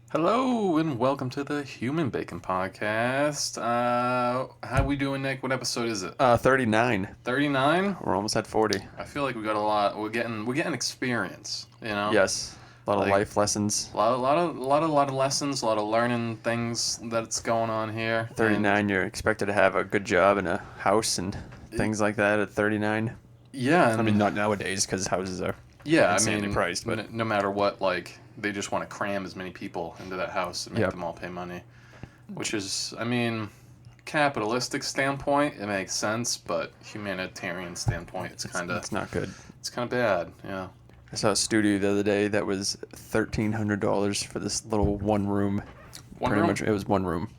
Hello and welcome to the Human Bacon Podcast. How we doing, Nick? What episode is it? 39. 39? We're almost at 40. I feel like we got a lot. We're getting experience. You know. Yes. A lot of life lessons. A lot of lessons. A lot of learning things that's going on here. 39. You're expected to have a good job and a house and things like that at 39. Yeah. I mean, not nowadays because houses are insanely priced, but no matter what, like they just want to cram as many people into that house and make them all pay money, which is, I mean, capitalistic standpoint, it makes sense, but humanitarian standpoint, it's not good. It's kind of bad, yeah. I saw a studio the other day that was $1,300 for this little one room. One room? Much, it was one room.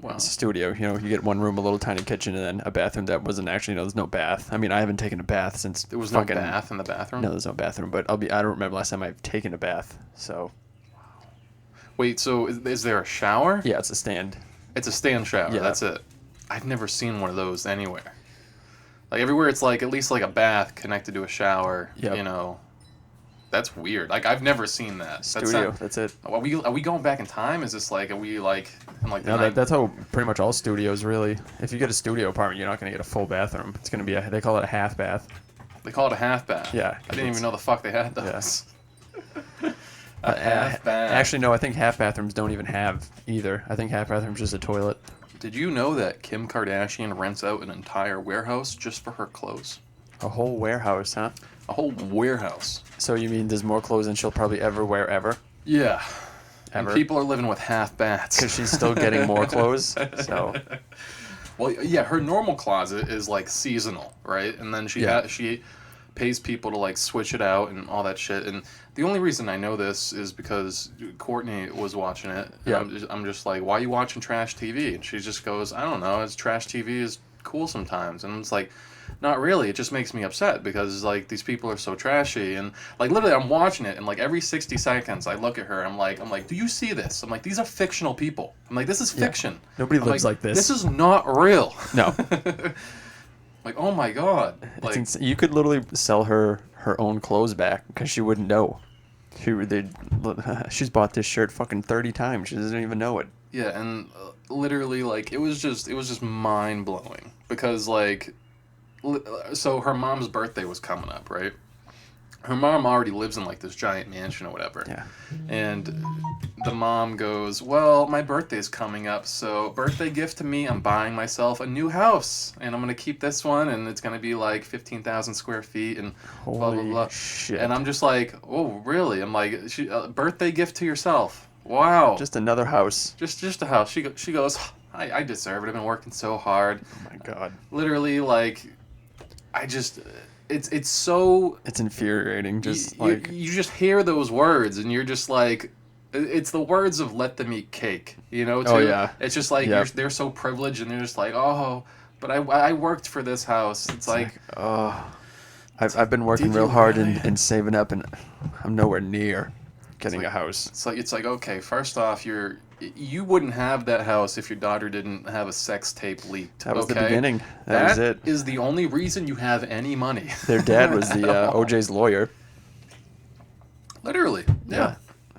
Wow. It's a studio. You know, you get one room, a little tiny kitchen, and then a bathroom that wasn't actually. There's no bath. I mean, I haven't taken a bath since. There was no bath in the bathroom? No, there's no bathroom. But I don't remember last time I've taken a bath. So. Wow. Wait, so is there a shower? Yeah, it's a stand. It's a stand shower. Yeah. That's it. I've never seen one of those anywhere. Like everywhere, it's like at least like a bath connected to a shower. Yep. You know. That's weird. Like I've never seen that. Studio. That's it. Are we going back in time? Is this like, are we like in like the no, that's how pretty much all studios really. If you get a studio apartment, you're not gonna get a full bathroom. It's gonna be they call it a half bath. They call it a half bath. Yeah. I didn't even know the fuck they had those. Yeah. A half bath. Actually, no. I think half bathrooms don't even have either. I think half bathroom's just a toilet. Did you know that Kim Kardashian rents out an entire warehouse just for her clothes? A whole warehouse, huh? A whole warehouse. So you mean there's more clothes than she'll probably ever wear ever? Yeah. Ever? And people are living with half baths. Because she's still getting more clothes. So. Well, yeah, her normal closet is like seasonal, right? And then she pays people to like switch it out and all that shit. And the only reason I know this is because Courtney was watching it. Yeah. I'm just like, why are you watching trash TV? And she just goes, I don't know. It's trash TV is cool sometimes. And it's like, not really. It just makes me upset because like these people are so trashy, and like literally I'm watching it and like every 60 seconds I look at her. I'm like, do you see this? I'm like, these are fictional people. I'm like, this is fiction. Nobody lives like this. This is not real. No. Like, oh my god. Like, you could literally sell her own clothes back because she wouldn't know. She's bought this shirt fucking 30 times. She doesn't even know it. Yeah, and literally like it was just mind blowing because like. So her mom's birthday was coming up, right? Her mom already lives in like this giant mansion or whatever. Yeah. And the mom goes, well, my birthday's coming up, so birthday gift to me, I'm buying myself a new house. And I'm going to keep this one, and it's going to be like 15,000 square feet and blah, blah, blah. Shit. And I'm just like, oh, really? I'm like, birthday gift to yourself. Wow. Just another house. Just a house. She goes, I deserve it. I've been working so hard. Oh, my God. Literally, like... it's so... It's infuriating, just You just hear those words, and you're just like... It's the words of let them eat cake, you know, too? Oh, yeah. It's just like, they're so privileged, and they're just like, oh, but I worked for this house. It's like... oh... I've been working real hard and saving up, and I'm nowhere near getting a house. It's like, okay, first off, you wouldn't have that house if your daughter didn't have a sex tape leaked. That was the beginning. That was it. That is the only reason you have any money. Their dad was the OJ's lawyer. Literally, yeah.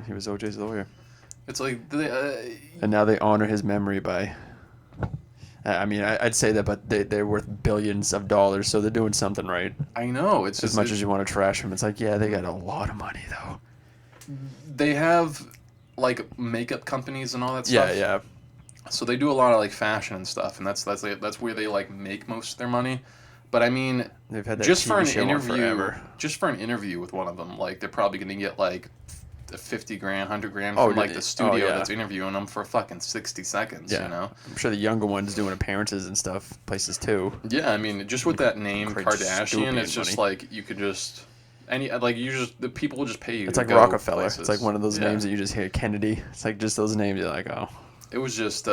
He was OJ's lawyer. It's like... and now they honor his memory by... I mean, I'd say that, but they're worth billions of dollars, so they're doing something right. I know. It's as much as you want to trash them, it's like, yeah, they got a lot of money, though. They have... like makeup companies and all that stuff. Yeah. So they do a lot of like fashion and stuff, and that's where they like make most of their money. But I mean, they've had that just TV for an show interview, forever. Just for an interview with one of them, like they're probably gonna get like $50,000, $100,000 from like the studio that's interviewing them for fucking 60 seconds. Yeah. You know, I'm sure the younger ones doing appearances and stuff places too. Yeah, I mean, just with that name Kardashian, it's just like you could just. The people will just pay you. It's like Rockefeller. Places. It's like one of those names that you just hear. Kennedy. It's like just those names. You're like, oh. It was just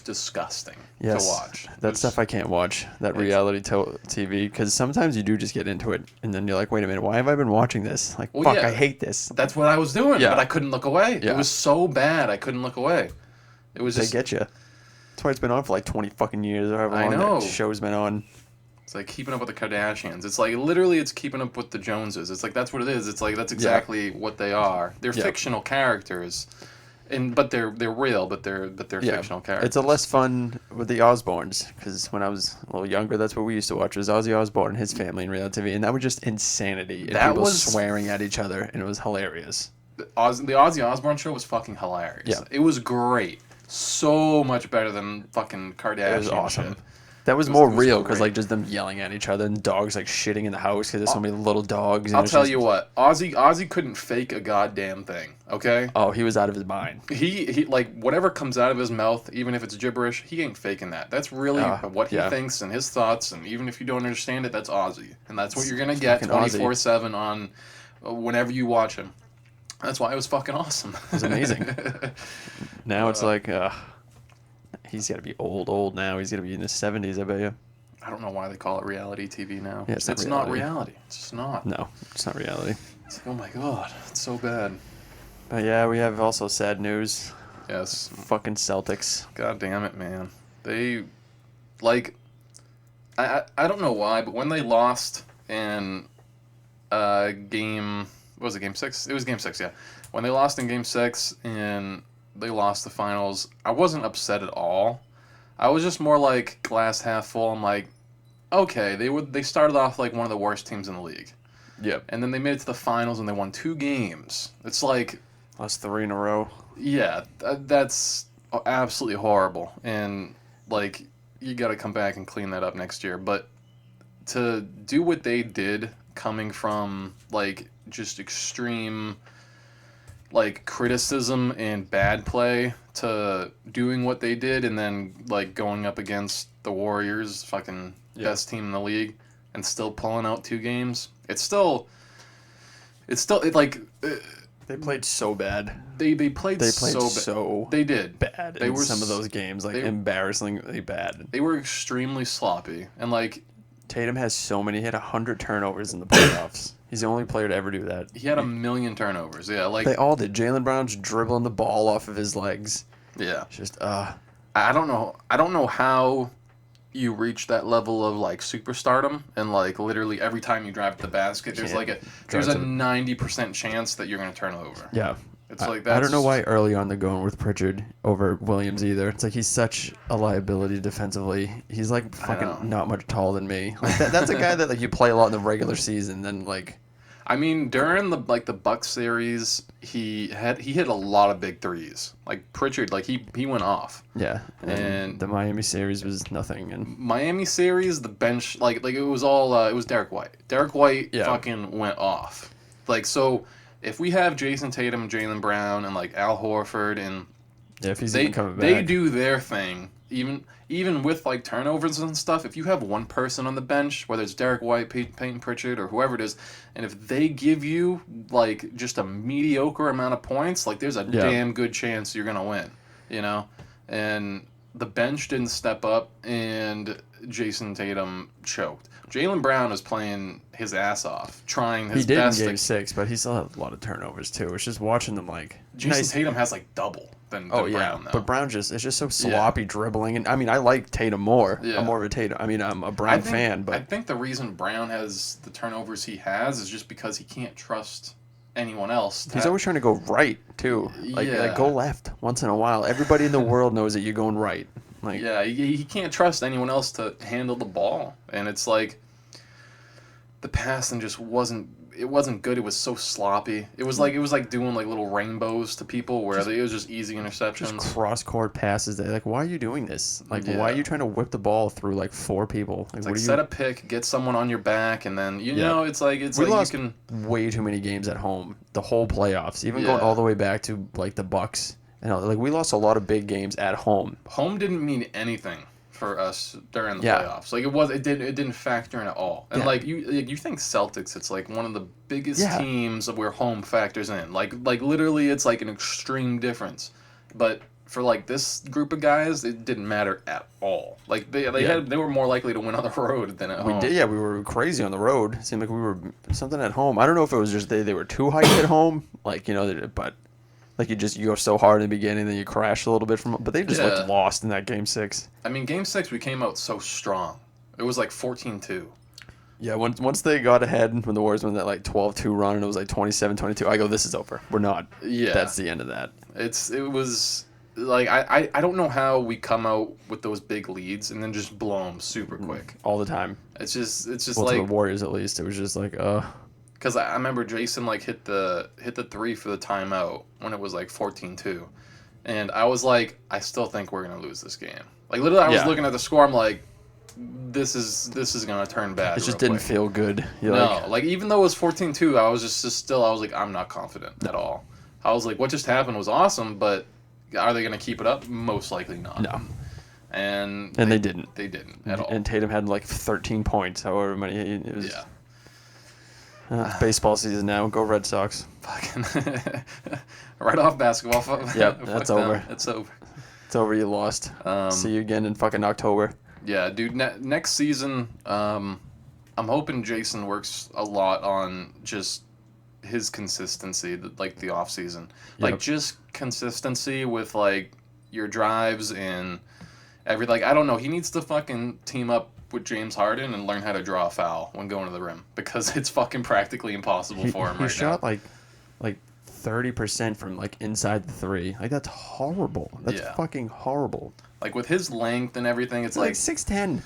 disgusting to watch. That stuff I can't watch. That reality TV, because sometimes you do just get into it, and then you're like, wait a minute, why have I been watching this? Like, fuck, I hate this. That's what I was doing, but I couldn't look away. Yeah. It was so bad, I couldn't look away. It was They get you. That's why it's been on for like 20 fucking years, or however long that show's been on. It's like Keeping Up with the Kardashians. It's like literally it's Keeping Up with the Joneses. It's like that's what it is. It's like that's exactly what they are. They're fictional characters, but they're real, but they're fictional characters. It's a less fun with the Osbournes, because when I was a little younger, that's what we used to watch, was Ozzy Osbourne and his family in reality TV, and that was just insanity. And people swearing at each other, and it was hilarious. The Ozzy Osbourne show was fucking hilarious. Yeah. It was great. So much better than fucking Kardashian. It was awesome. Shit. That was more real, because like just them yelling at each other and dogs like shitting in the house because there's so many little dogs. And I'll tell you what, Ozzy couldn't fake a goddamn thing. Okay. Oh, he was out of his mind. He like whatever comes out of his mouth, even if it's gibberish, he ain't faking that. That's really what he thinks and his thoughts. And even if you don't understand it, that's Ozzy, and that's what you're gonna get 24/7 on whenever you watch him. That's why it was fucking awesome. It was amazing. Now it's like. He's got to be old now. He's got to be in his 70s, I bet you. I don't know why they call it reality TV now. Yeah, it's not reality. It's just not. No, it's not reality. It's like, oh my god, it's so bad. But yeah, we have also sad news. Yes. Fucking Celtics. God damn it, man. They, like, I don't know why, but when they lost in game 6? It was game 6, yeah. When they lost in game 6 and they lost the finals, I wasn't upset at all. I was just more like glass half full. I'm like, okay, they started off like one of the worst teams in the league. Yep. And then they made it to the finals and they won 2 games. It's like... Lost 3 in a row. Yeah, that's absolutely horrible. And, like, you got to come back and clean that up next year. But to do what they did, coming from, like, just extreme... like criticism and bad play to doing what they did and then like going up against the Warriors, fucking best team in the league, and still pulling out 2 games. They played so bad. They played so they did bad in some of those games, like embarrassingly bad. They were extremely sloppy, and like Tatum has so many. He had 100 turnovers in the playoffs. He's the only player to ever do that. He had 1,000,000 turnovers. Yeah, like they all did. Jaylen Brown's dribbling the ball off of his legs. Yeah, it's just I don't know how you reach that level of like superstardom, and like literally every time you drive to the basket, there's a 90% chance that you're gonna turn over. Yeah. It's like that. I don't know why early on they're going with Pritchard over Williams either. It's like he's such a liability defensively. He's like fucking not much taller than me. Like that's a guy that like you play a lot in the regular season. Then like, I mean, during the Bucks series, he hit a lot of big threes. Like Pritchard, like he went off. Yeah, and the Miami series was nothing. And Miami series, the bench like it was all it was Derek White. Derek White fucking went off. Like so. If we have Jason Tatum, Jaylen Brown, and like Al Horford, and if he's even coming back, they do their thing. Even with like turnovers and stuff, if you have one person on the bench, whether it's Derek White, Peyton Pritchard, or whoever it is, and if they give you like just a mediocre amount of points, like there's a damn good chance you're gonna win. You know, and the bench didn't step up, and Jason Tatum choked. Jaylen Brown is playing his ass off, trying his best. He did in Game 6, but he still had a lot of turnovers too. It's just watching them like... Jason Tatum has like double than Brown, though. But Brown it's just so sloppy dribbling. And I mean, I like Tatum more. Yeah. I'm more of a Tatum. I mean, I'm a Brown fan, but... I think the reason Brown has the turnovers he has is just because he can't trust anyone else. He's always trying to go right, too. Like go left once in a while. Everybody in the world knows that you're going right. Like, yeah, he can't trust anyone else to handle the ball. And it's like... the passing just wasn't good. It was so sloppy. It was like doing like little rainbows to people where it was just easy interceptions. Just cross court passes. Like, why are you doing this? Like, why are you trying to whip the ball through like 4 people? Like, what set a pick, get someone on your back, and then you know it's like we lost way too many games at home. The whole playoffs, even going all the way back to like the Bucks. Like we lost a lot of big games at home. Home didn't mean anything for us during the playoffs. Like it didn't factor in at all. And like you think Celtics, it's like one of the biggest teams of where home factors in. Like literally it's like an extreme difference. But for like this group of guys, it didn't matter at all. Like they were more likely to win on the road than at home. We were crazy on the road. It seemed like we were something at home. I don't know if it was just they were too hyped at home, like but like you go so hard in the beginning, then you crash a little bit but they just looked lost in that Game 6. I mean, Game 6 we came out so strong. It was like 14-2. Yeah, once they got ahead, when the Warriors went that like 12-2 run, and it was like 27-22, I go, this is over. We're not. Yeah. That's the end of that. It was like I don't know how we come out with those big leads and then just blow them super quick. All the time. It's just Well, like to the Warriors at least, it was just like, because I remember Jason like hit the 3 for the timeout when it was like 14-2, and I was like, I still think we're gonna lose this game. Like literally, I was looking at the score. I'm like, this is gonna turn bad. It just didn't feel good. Like even though it was 14-2, I was just still I was like, I'm not confident at all. I was like, what just happened was awesome, but are they gonna keep it up? Most likely not. No. And they didn't. They didn't at all. And Tatum had like 13 points. However many it was. Yeah. It's baseball season now. Go Red Sox. Fucking right off basketball. Yep, that's over. It's over. It's over. You lost. See you again in fucking October. Yeah, dude. Next season, I'm hoping Jason works a lot on just his consistency, like the off season, like just consistency with like your drives and every like I don't know. He needs to fucking team up with James Harden and learn how to draw a foul when going to the rim because it's fucking practically impossible for him right now. He shot like 30% from like inside the three. Like that's horrible. That's fucking horrible. Like with his length and everything, it's like 6'10".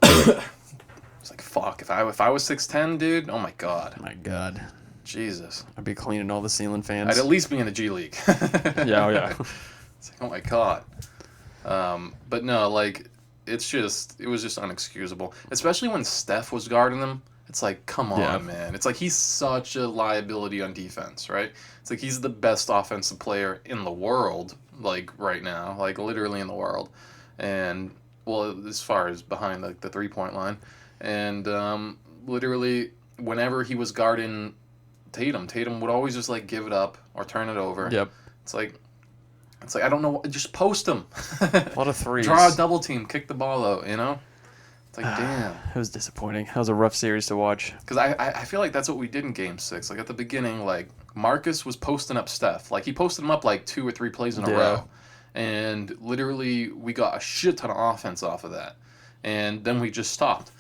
It's like fuck. If I was 6'10", dude, oh my god. My god. Jesus. I'd be cleaning all the ceiling fans. I'd at least be in the G League. Yeah. It's like, oh my god. But no, like it was just unexcusable. Especially when Steph was guarding him. It's like, come on, man. It's like he's such a liability on defense, right? It's like he's the best offensive player in the world, like right now, like literally in the world. And well, as far as behind the 3-point line. And literally whenever he was guarding Tatum would always just like give it up or turn it over. Yep. It's like I don't know, just post him. A lot of threes. Draw a double team, kick the ball out, you know? It's like, damn. It was disappointing. That was a rough series to watch. Because I feel like that's what we did in Game 6. Like, at the beginning, like, Marcus was posting up Steph. Like, he posted him up, like, 2 or 3 plays in a row. And literally, we got a shit ton of offense off of that. And then we just stopped.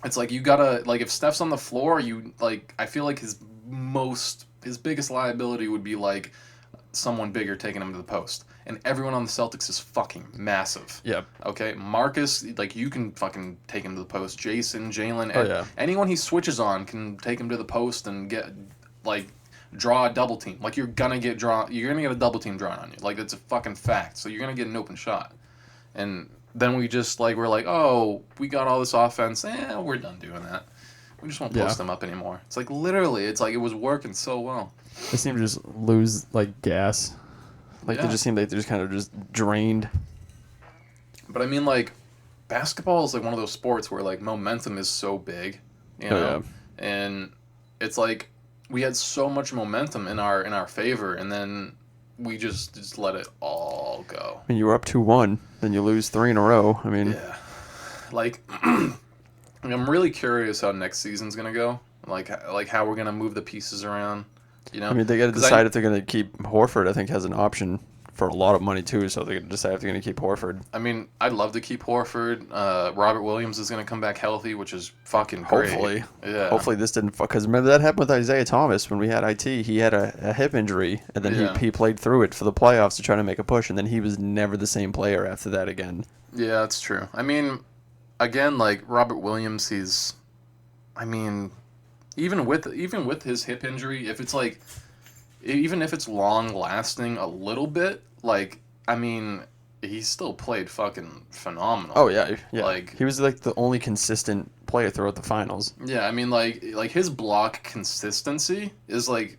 It's like, you gotta, like, if Steph's on the floor, I feel like his biggest liability would be, like, someone bigger taking him to the post. And everyone on the Celtics is fucking massive. Yep. Okay? Marcus, like, you can fucking take him to the post. Jason, Jalen, anyone he switches on can take him to the post and get, like, draw a double team. Like, you're gonna get a double team drawn on you. Like, that's a fucking fact. So you're gonna get an open shot. And then we just, like, we're like, oh, we got all this offense. We're done doing that. We just won't post them up anymore. It's like, literally, it's like it was working so well. They seem to just lose, like, gas. Like, they just seem like they're just kind of just drained. But I mean, like, basketball is like one of those sports where, like, momentum is so big, you know? And it's like we had so much momentum in our favor, and then we just let it all go. I mean, you were up 2-1, then you lose 3 in a row. I mean... Yeah. Like, I'm really curious how next season's going to go. Like how we're going to move the pieces around. You know? I mean, they got to decide if they're going to keep Horford. I think has an option for a lot of money too, so they got to decide if they're going to keep Horford. I mean, I'd love to keep Horford. Robert Williams is going to come back healthy, which is fucking great. Hopefully, yeah. Hopefully this didn't because remember that happened with Isaiah Thomas when we had IT. He had a hip injury, and then he played through it for the playoffs to try to make a push, and then he was never the same player after that again. Yeah, that's true. I mean, again, like Robert Williams, even with his hip injury, if it's like, even if it's long lasting a little bit, like, I mean, he still played fucking phenomenal. Oh yeah. Like, he was like the only consistent player throughout the finals. Yeah, I mean, like his block consistency is like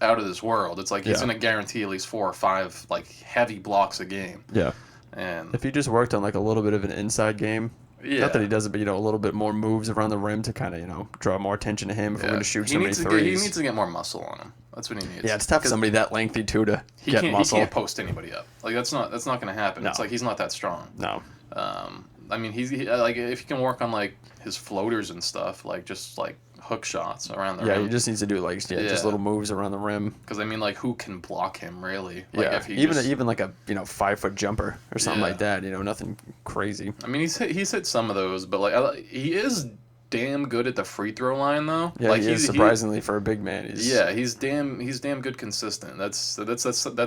out of this world. It's like he's gonna guarantee at least 4 or 5 like heavy blocks a game. Yeah. And if he just worked on like a little bit of an inside game. Yeah. Not that he does it, but, a little bit more moves around the rim to kind of, draw more attention to him if we're going to shoot so many threes. He needs to get more muscle on him. That's what he needs. Yeah, it's tough for somebody that lengthy, too, to get muscle. He can't post anybody up. Like, that's not going to happen. No. It's like he's not that strong. No. I mean, like, if he can work on, like, his floaters and stuff, like, just, like, hook shots around the Yeah, rim. he just needs to do like just little moves around the rim. Because I mean, like, who can block him really? Like, Yeah, if he even like a 5-foot jumper or something like that. Nothing crazy. I mean, he's hit some of those, but like he is damn good at the free throw line though. Yeah, like, he is surprisingly for a big man. He's damn good consistent. That's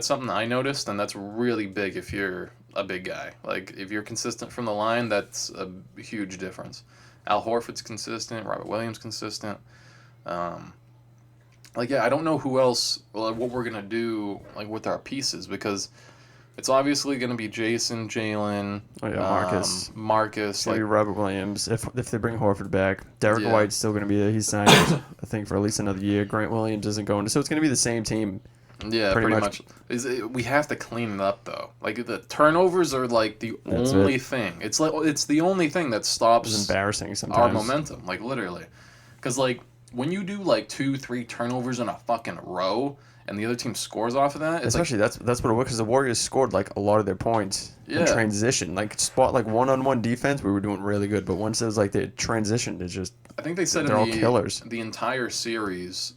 something I noticed, and that's really big if you're a big guy. Like, if you're consistent from the line, that's a huge difference. Al Horford's consistent. Robert Williams consistent. I don't know who else. Well, what we're gonna do like with our pieces, because it's obviously gonna be Jason, Jalen, Marcus, maybe Robert Williams. If they bring Horford back, Derek White's still gonna be there. He's signed, I think, for at least another year. Grant Williams isn't going, so it's gonna be the same team. Yeah, pretty much. We have to clean it up though. Like, the turnovers are like the only thing. It's the only thing that stops. It's embarrassing sometimes. Our momentum, like, literally, because like when you do like 2-3 turnovers in a fucking row, and the other team scores off of that, it's especially that's what it was, because the Warriors scored like a lot of their points in transition. Like, spot like one-on-one defense, we were doing really good, but once it was like they transitioned, it's just I think they said they're all killers. The entire series,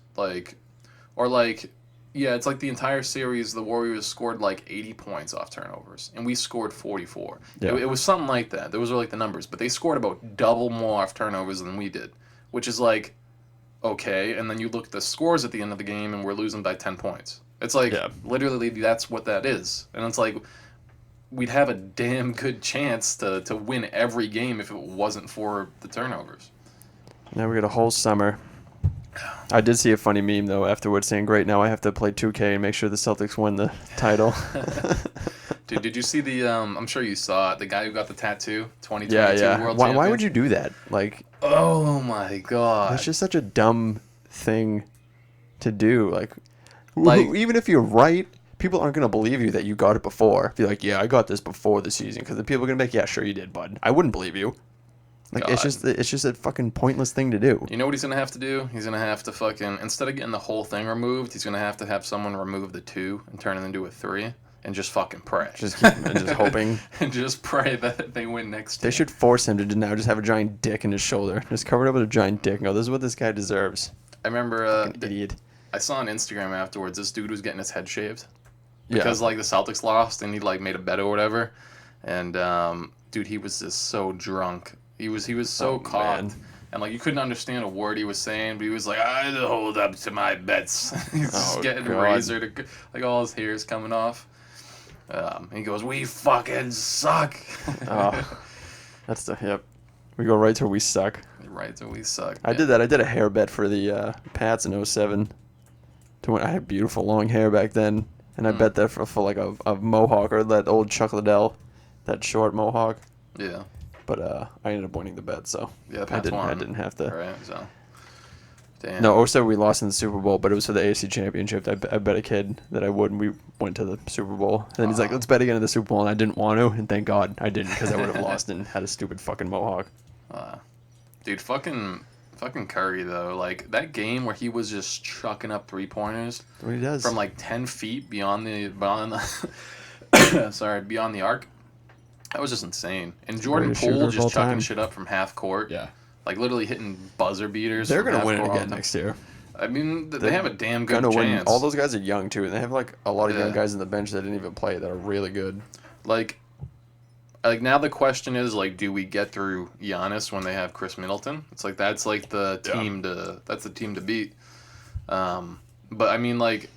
it's like the entire series, the Warriors scored like 80 points off turnovers, and we scored 44. Yeah. It was something like that. Those were like the numbers, but they scored about double more off turnovers than we did, which is like, okay. And then you look at the scores at the end of the game, and we're losing by 10 points. It's like, literally, that's what that is. And it's like, we'd have a damn good chance to win every game if it wasn't for the turnovers. Now we got a whole summer. I did see a funny meme, though, afterwards saying, great, now I have to play 2K and make sure the Celtics win the title. Dude, did you see the, I'm sure you saw it, the guy who got the tattoo, 2022 World Champion? Why would you do that? Like, oh my God. It's just such a dumb thing to do. Like, even if you're right, people aren't going to believe you that you got it before. Be like, yeah, I got this before the season, because the people are going to be like, yeah, sure you did, bud. I wouldn't believe you. Like, God. It's just a fucking pointless thing to do. You know what he's going to have to do? He's going to have to fucking, instead of getting the whole thing removed, he's going to have someone remove the 2 and turn it into a 3 and just fucking pray. Just keep just hoping. And just pray that they win next year. They should force him to now just have a giant dick in his shoulder. Just cover it up with a giant dick and go, this is what this guy deserves. I remember idiot. I saw on Instagram afterwards, this dude was getting his head shaved. Because like the Celtics lost and he like made a bet or whatever. And dude, he was just so drunk. He was so caught, and like you couldn't understand a word he was saying, but he was like, "I hold up to my bets." He's just getting razored, like all his hair's coming off. He goes, "We fucking suck." That's the yep. We go right to we suck. Right to we suck. I did that. I did a hair bet for the Pats in 2007. I had beautiful long hair back then, and I bet that for like a mohawk, or that old Chuck Liddell, that short mohawk. Yeah. But I ended up winning the bet, so yeah, I didn't have to. Right, so. Damn. No, 2007 we lost in the Super Bowl, but it was for the AFC Championship. I bet a kid that I would, and we went to the Super Bowl. And then he's like, let's bet again at the Super Bowl, and I didn't want to, and thank God I didn't, because I would have lost and had a stupid fucking mohawk. Dude, fucking Curry, though. Like, that game where he was just chucking up 3-pointers. What he does. From like 10 feet beyond the beyond the arc. That was just insane. And Jordan Poole just chucking shit up from half court. Yeah. Like, literally hitting buzzer beaters. They're going to win it again next year. I mean, they have a damn good chance. Win. All those guys are young, too. And they have, like, a lot of young guys on the bench that didn't even play that are really good. Like now the question is, like, do we get through Giannis when they have Chris Middleton? It's like, that's, like, the team to beat. But, I mean, like,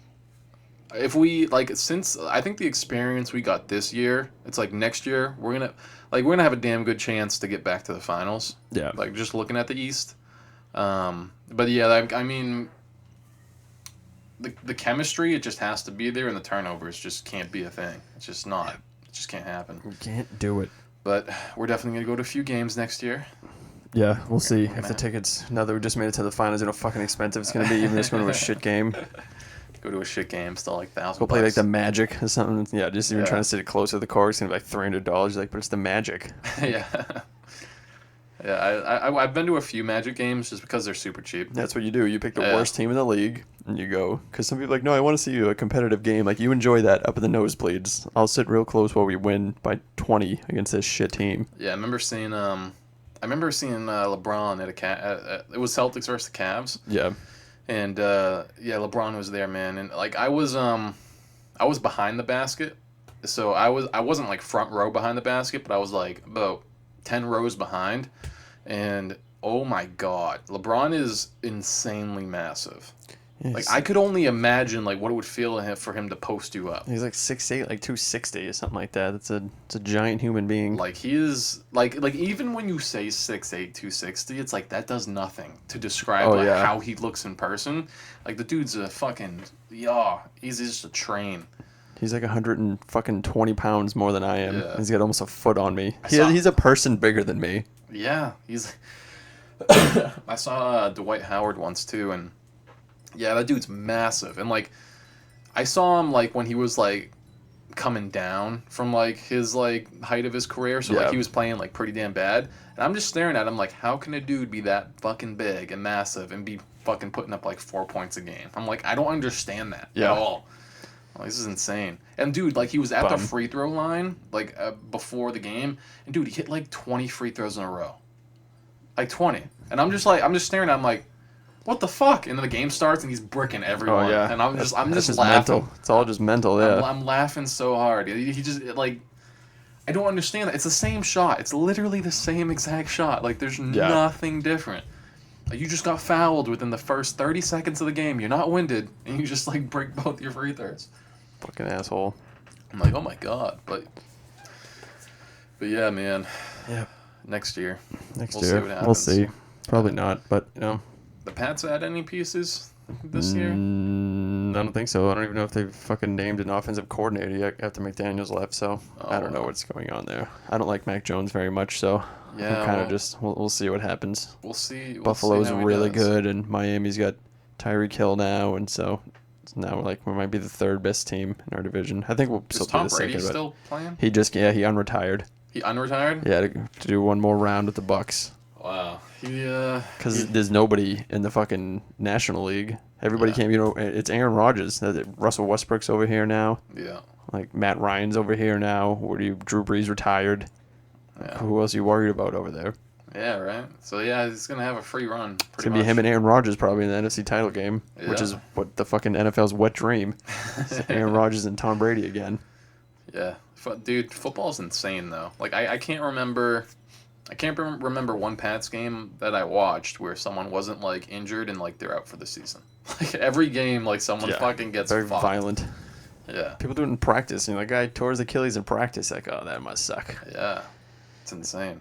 if we, like, since I think the experience we got this year, it's like next year we're gonna have a damn good chance to get back to the finals. Yeah. Like, just looking at the East. But yeah, I mean, the chemistry, it just has to be there, and the turnovers just can't be a thing. It's just not. It just can't happen. We can't do it. But we're definitely gonna go to a few games next year. Yeah, we'll see if the tickets. Now that we just made it to the finals, how fucking expensive it's gonna be, even just going to a shit game. Go to a shit game, still like $1,000. Go play like the Magic or something. Yeah, just even trying to sit close to the court, it's gonna be like $300. Like, but it's the Magic. Yeah. Yeah, I've been to a few Magic games just because they're super cheap. That's what you do. You pick the worst team in the league and you go. Because some people are like, no, I want to see a competitive game. Like, you enjoy that up in the nosebleeds. I'll sit real close while we win by 20 against this shit team. Yeah, I remember seeing I remember seeing LeBron it was Celtics versus the Cavs. Yeah. And yeah, LeBron was there, man. And like I was behind the basket. So I wasn't like front row behind the basket, but I was like about 10 rows behind. And oh my god, LeBron is insanely massive. Yeah, Like I could only imagine like what it would feel for him to post you up. He's like 6'8", like 260 or something like that. It's a giant human being. Like he is like even when you say 6'8", 260, it's like that does nothing to describe how he looks in person. Like the dude's a fucking he's just a train. He's like 120 pounds more than I am. Yeah. He's got almost a foot on me. He's a person bigger than me. Yeah, he's. I saw Dwight Howard once too, and yeah, that dude's massive. And like, I saw him like when he was like coming down from like his like height of his career, so like he was playing like pretty damn bad. And I'm just staring at him like, how can a dude be that fucking big and massive and be fucking putting up like 4 points a game? I'm like, I don't understand that at all. Like, this is insane. And dude, like he was at the free throw line like before the game, and dude, he hit like 20 free throws in a row, like 20. And I'm just staring at him like, what the fuck? And then the game starts and he's bricking everyone. Oh, yeah. And I'm just laughing. Mental. It's all just mental. Yeah. I'm laughing so hard. He just like, I don't understand that. It's the same shot. It's literally the same exact shot. Like there's nothing different. Like you just got fouled within the first 30 seconds of the game. You're not winded, and you just like break both your free throws. Fucking asshole. I'm like, oh my god. But yeah, man. Yeah. Next year. We'll see what happens. We'll see. Probably not, but you know. The Pats add any pieces this year? I don't think so. I don't even know if they've fucking named an offensive coordinator yet after McDaniels left, so I don't know what's going on there. I don't like Mac Jones very much, so I'm kind of just we'll see what happens. We'll see. Buffalo's really good, and Miami's got Tyreek Hill now, and so now we might be the third best team in our division. I think we'll still be the second. Is Tom Brady still playing? He unretired. He unretired? Yeah, to do one more round with the Bucks. Wow. Because there's nobody in the fucking National League. Everybody came, it's Aaron Rodgers. Russell Westbrook's over here now. Yeah. Like, Matt Ryan's over here now. Drew Brees retired. Yeah. Who else are you worried about over there? Yeah, right. So, yeah, he's going to have a free run. It's going to be him and Aaron Rodgers probably in the NFC title game, which is what the fucking NFL's wet dream. Aaron Rodgers and Tom Brady again. Yeah. Dude, football's insane, though. Like, I can't remember... I can't remember one Pats game that I watched where someone wasn't like injured and like they're out for the season. Like every game, like someone fucking gets very fucked. Violent. Yeah. People do it in practice. The guy tore his Achilles in practice. Like, oh, that must suck. Yeah, it's insane.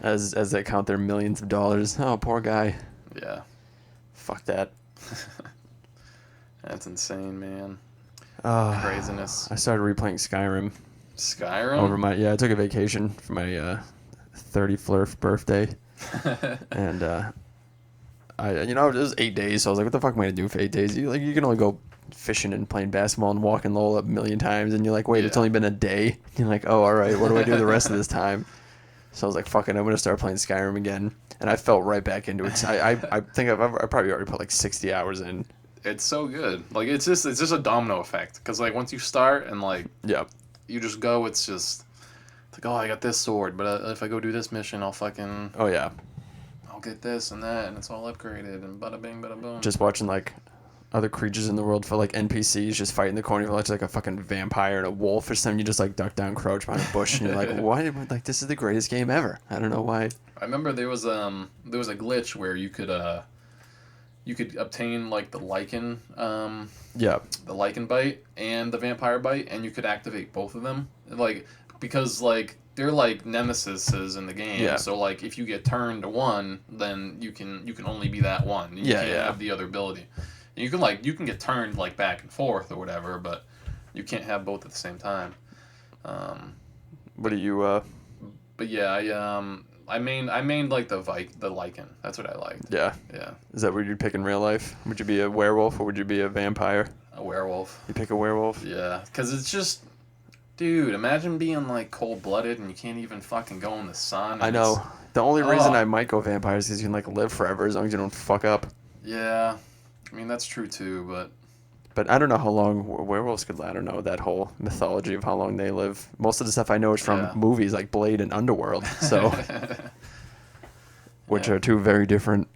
As they count their millions of dollars. Oh, poor guy. Yeah. Fuck that. That's insane, man. Craziness. I started replaying Skyrim. Skyrim? I took a vacation for my 31st birthday, and it was 8 days, so I was like, what the fuck am I gonna do for 8 days? You can only go fishing and playing basketball and walking Lola a million times, and you're like, wait, it's only been a day. You're like, oh, all right, what do I do the rest of this time? So I was like, fuck it, I'm gonna start playing Skyrim again, and I fell right back into it. I think I probably already put like 60 hours in. It's so good. Like it's just a domino effect, because like once you start and like you just go, it's just. It's like, oh, I got this sword, but if I go do this mission, I'll fucking... Oh, yeah. I'll get this and that, and it's all upgraded, and bada bing, bada boom. Just watching, like, other creatures in the world for, like, NPCs just fighting the corner of like a fucking vampire and a wolf or something. You just, like, duck down, crouch behind a bush, and you're like, why? Like, this is the greatest game ever. I don't know why. I remember there was a glitch where you could obtain, like, the lichen... the lichen bite and the vampire bite, and you could activate both of them. Like... Because, like, they're, like, nemesises in the game. Yeah. So, like, if you get turned to one, then you can only be that one. You can't have the other ability. And you can get turned, like, back and forth or whatever, but you can't have both at the same time. What do you, But, yeah, I mained, like, the lichen. That's what I liked. Yeah. Yeah. Is that what you'd pick in real life? Would you be a werewolf or would you be a vampire? A werewolf. You pick a werewolf? Yeah. Because it's just... Dude, imagine being, like, cold-blooded and you can't even fucking go in the sun. I know. The only reason I might go vampire is because you can, like, live forever as long as you don't fuck up. Yeah. I mean, that's true, too, but... But I don't know how long werewolves could live. I don't know that whole mythology of how long they live. Most of the stuff I know is from movies like Blade and Underworld, so... which Yeah. are two very different.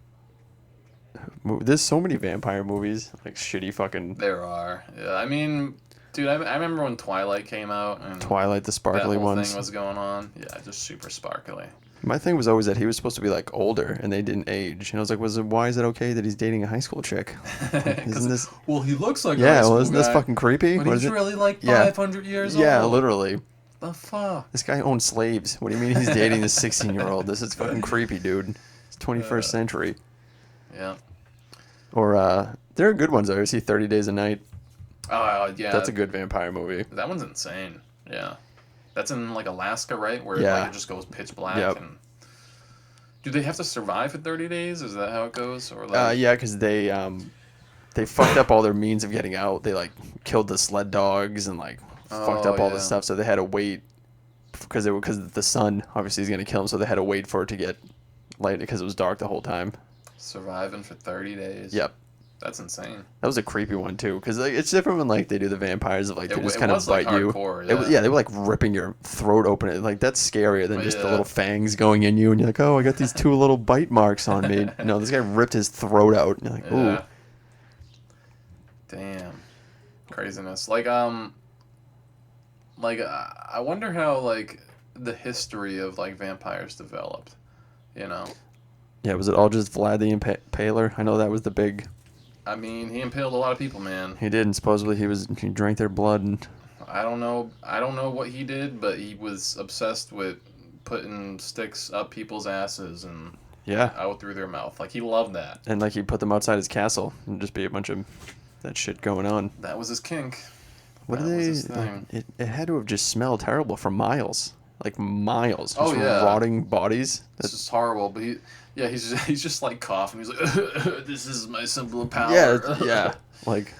There's so many vampire movies, like shitty fucking There are. Yeah, I mean, dude, I remember when Twilight came out and Twilight, the that sparkly whole ones. thing was going on. Yeah, just super sparkly. My thing was always that he was supposed to be like older, and they didn't age. And I was like, why is it okay that he's dating a high school chick? Like, isn't this? Well, he looks like a high Yeah, school well, isn't this guy, fucking creepy? but What he's is it? really like Yeah. 500 years Yeah, old. literally. The fuck? This guy owns slaves. What do you mean he's dating this 16-year-old? This is fucking creepy, dude. It's 21st century. Yeah. Or there are good ones though. You see 30 Days a Night. Oh, yeah. That's a good vampire movie. That one's insane. Yeah. That's in like Alaska, right? Where Yeah. like, it just goes pitch black. Yep. And do they have to survive for 30 days? Is that how it goes? Or like... Yeah, because they fucked up all their means of getting out. They like killed the sled dogs and like fucked up all this stuff. So they had to wait because the sun obviously is gonna kill them. So they had to wait for it to get light because it was dark the whole time. Surviving for 30 days. Yep. That's insane. That was a creepy one too, because like, it's different when like they do the vampires of like they just kind of like bite you. hardcore, yeah. Yeah, they were like ripping your throat open. Like that's scarier than just the yeah. little fangs going in you, and you're like, oh, I got these two little bite marks on me. No, this guy ripped his throat out. And you're like, ooh. Yeah. Damn. Craziness. Like I wonder how like the history of like vampires developed. You know. Yeah, was it all just Vlad the Impaler? I know that was the big. I mean, he impaled a lot of people, man. He did, and supposedly he drank their blood and. I don't know what he did, but he was obsessed with putting sticks up people's asses and Yeah. out through their mouth. Like he loved that. And like he put them outside his castle and just be a bunch of that shit going on. That was his kink. What That did was they? his thing. It had to have just smelled terrible for miles, like miles. Just Oh, yeah. rotting bodies. It's just horrible, but he's just like coughing. He's like, this is my symbol of power. Yeah. Like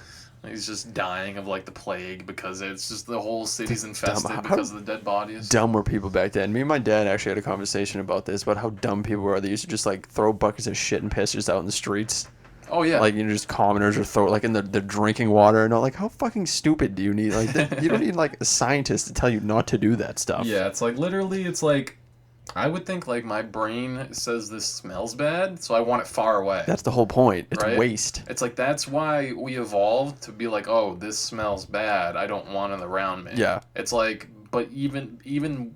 He's just dying of like the plague because it's just the whole city's infested How because of the dead bodies. dumb were people back then? Me and my dad actually had a conversation about this, about how dumb people were. They used to just like throw buckets of shit and piss just out in the streets. Oh yeah. Like, you know, just commoners, or throw it like in the drinking water and all. Like, how fucking stupid do you need? Like, you don't need like a scientist to tell you not to do that stuff. Yeah, it's like literally, it's like I would think like my brain says this smells bad, so I want it far away. That's the whole point. It's Right? waste. It's like that's why we evolved to be like, oh, this smells bad. I don't want it around me. Yeah. It's like, but even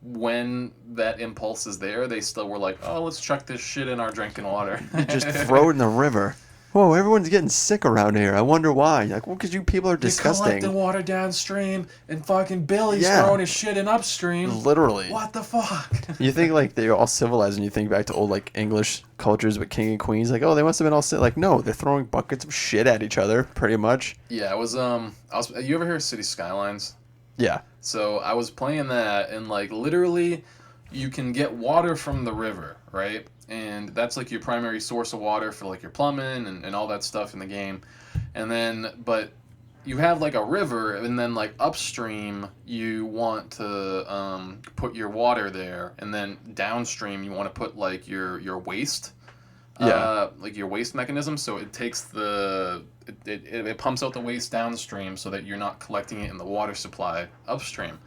when that impulse is there, they still were like, oh, let's chuck this shit in our drinking water. Just throw it in the river. Whoa, everyone's getting sick around here. I wonder why. Like, well, because you people are disgusting. You're collecting water downstream, and fucking Billy's Yeah. throwing his shit in upstream. Literally. What the fuck? You think like they're all civilized, and you think back to old like English cultures with king and queens. Like, oh, they must have been all like, no, they're throwing buckets of shit at each other, pretty much. Yeah, it was you ever hear of City Skylines? Yeah. So I was playing that, and like literally, you can get water from the river, right? And that's like your primary source of water for like your plumbing and all that stuff in the game. And then, but you have like a river, and then like upstream, you want to put your water there, and then downstream, you want to put like your waste. Yeah. Like your waste mechanism, so it takes it pumps out the waste downstream so that you're not collecting it in the water supply upstream.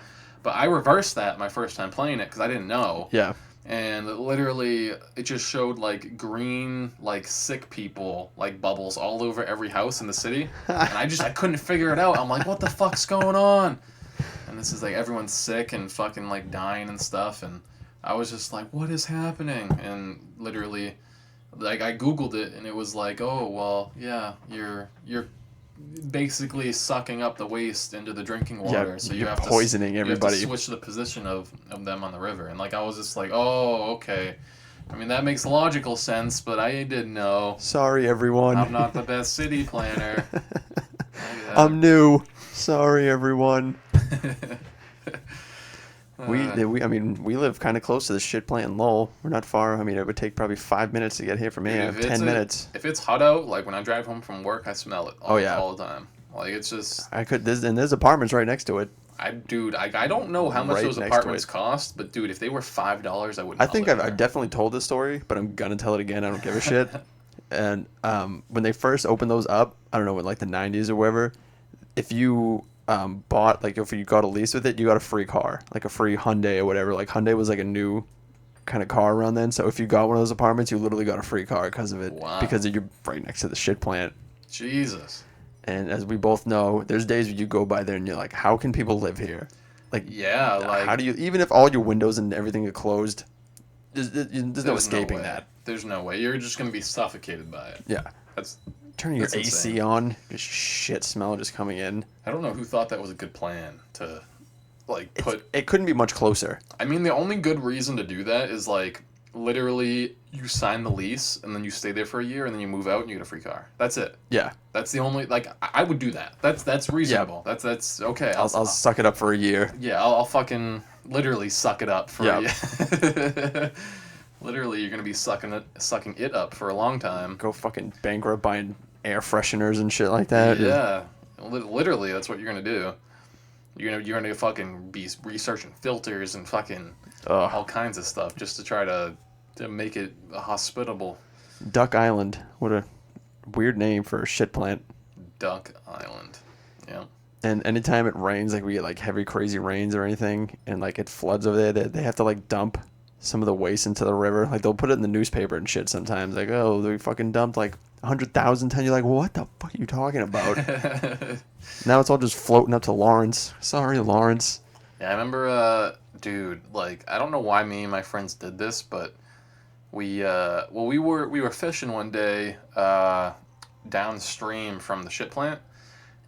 But I reversed that my first time playing it because I didn't know. Yeah. And literally, it just showed like green, like sick people, like bubbles all over every house in the city. And I couldn't figure it out. I'm like, what the fuck's going on? And this is like everyone's sick and fucking like dying and stuff. And I was just like, what is happening? And literally, like I Googled it, and it was like, oh well, yeah, you're basically sucking up the waste into the drinking water, Yeah, so you you're have poisoning to, everybody. You have to switch the position of them on the river, and like I was just like, oh okay, I mean that makes logical sense, but I didn't know. Sorry, everyone. I'm not the best city planner. I'm new. Sorry, everyone. We live kind of close to the shit plant in Lowell. We're not far. I mean, it would take probably 5 minutes to get here from here. 10 minutes. If it's hot out, like when I drive home from work, I smell it all the time. Like it's just. There's apartments right next to it. I don't know how much Right those next to apartments it. cost, but dude, if they were $5, I wouldn't. I think I definitely told this story, but I'm gonna tell it again. I don't give a shit. And when they first opened those up, I don't know, in like the 90s or whatever, if you if you got a lease with it, you got a free car, like a free Hyundai or whatever. Like Hyundai was like a new kind of car around then. So if you got one of those apartments, you literally got a free car because of it. Wow. Because you're right next to the shit plant. Jesus. And as we both know, there's days where you go by there and you're like, how can people live here? Like, yeah, like how do you, even if all your windows and everything are closed, there's no escaping way. that. There's no way. You're just going to be suffocated by it. Yeah. Turning your AC insane. on, just shit smell just coming in. I don't know who thought that was a good plan to, like, put... It couldn't be much closer. I mean, the only good reason to do that is, like, literally you sign the lease and then you stay there for a year and then you move out and you get a free car. That's it. Yeah. That's the only... Like, I would do that. That's reasonable. Yeah. That's okay. I'll suck it up for a year. Yeah, I'll fucking literally suck it up for a year. Literally, you're going to be sucking it up for a long time. Go fucking bankrupt buying air fresheners and shit like that. Yeah. Literally, that's what you're going to do. You're gonna fucking be researching filters and fucking all kinds of stuff just to try to make it hospitable. Duck Island. What a weird name for a shit plant. Duck Island. Yeah. And anytime it rains, like we get like heavy crazy rains or anything, and like it floods over there, they have to like dump some of the waste into the river. Like they'll put it in the newspaper and shit sometimes. Like, oh, they fucking dumped like 100,000 tons. You're like, what the fuck are you talking about? Now it's all just floating up to Lawrence. Sorry, Lawrence. Yeah, I remember, dude, like, I don't know why me and my friends did this, but we were fishing one day downstream from the shit plant,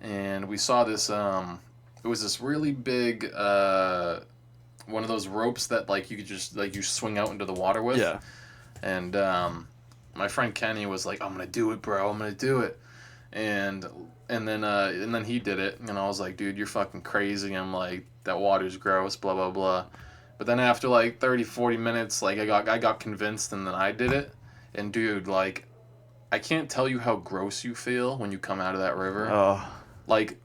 and we saw this, it was this really big, one of those ropes that, like, you could just, like, you swing out into the water with. Yeah. And my friend Kenny was like, I'm gonna do it, bro. I'm gonna do it. And then he did it, and I was like, dude, you're fucking crazy. I'm like, that water's gross, blah blah blah. But then after like 30-40 minutes, like I got convinced, and then I did it. And dude, like, I can't tell you how gross you feel when you come out of that river. Oh. Like,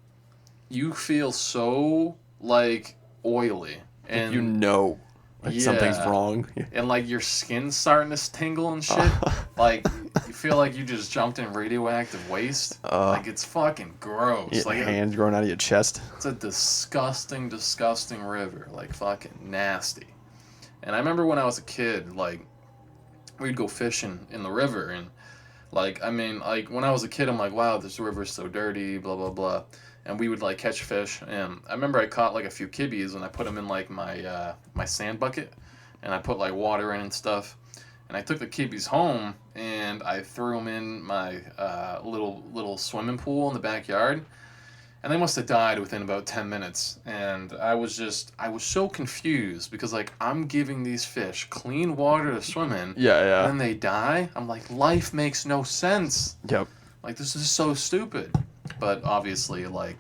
you feel so like oily, and you know, like something's wrong. And like your skin's starting to tingle and shit. Like you feel like you just jumped in radioactive waste. Like it's fucking gross. Your like hands growing out of your chest. It's a disgusting, disgusting river. Like fucking nasty. And I remember when I was a kid, like we'd go fishing in the river, and like I mean, like when I was a kid, I'm like, wow, this river's so dirty, blah blah blah. And we would like catch fish, and I remember I caught like a few kibbies, and I put them in like my my sand bucket, and I put like water in and stuff, and I took the kibbies home and I threw them in my little swimming pool in the backyard, and they must have died within about 10 minutes, and I was so confused because like I'm giving these fish clean water to swim in, yeah, and then they die. I'm like, life makes no sense. Yep. Like this is so stupid. But obviously, like,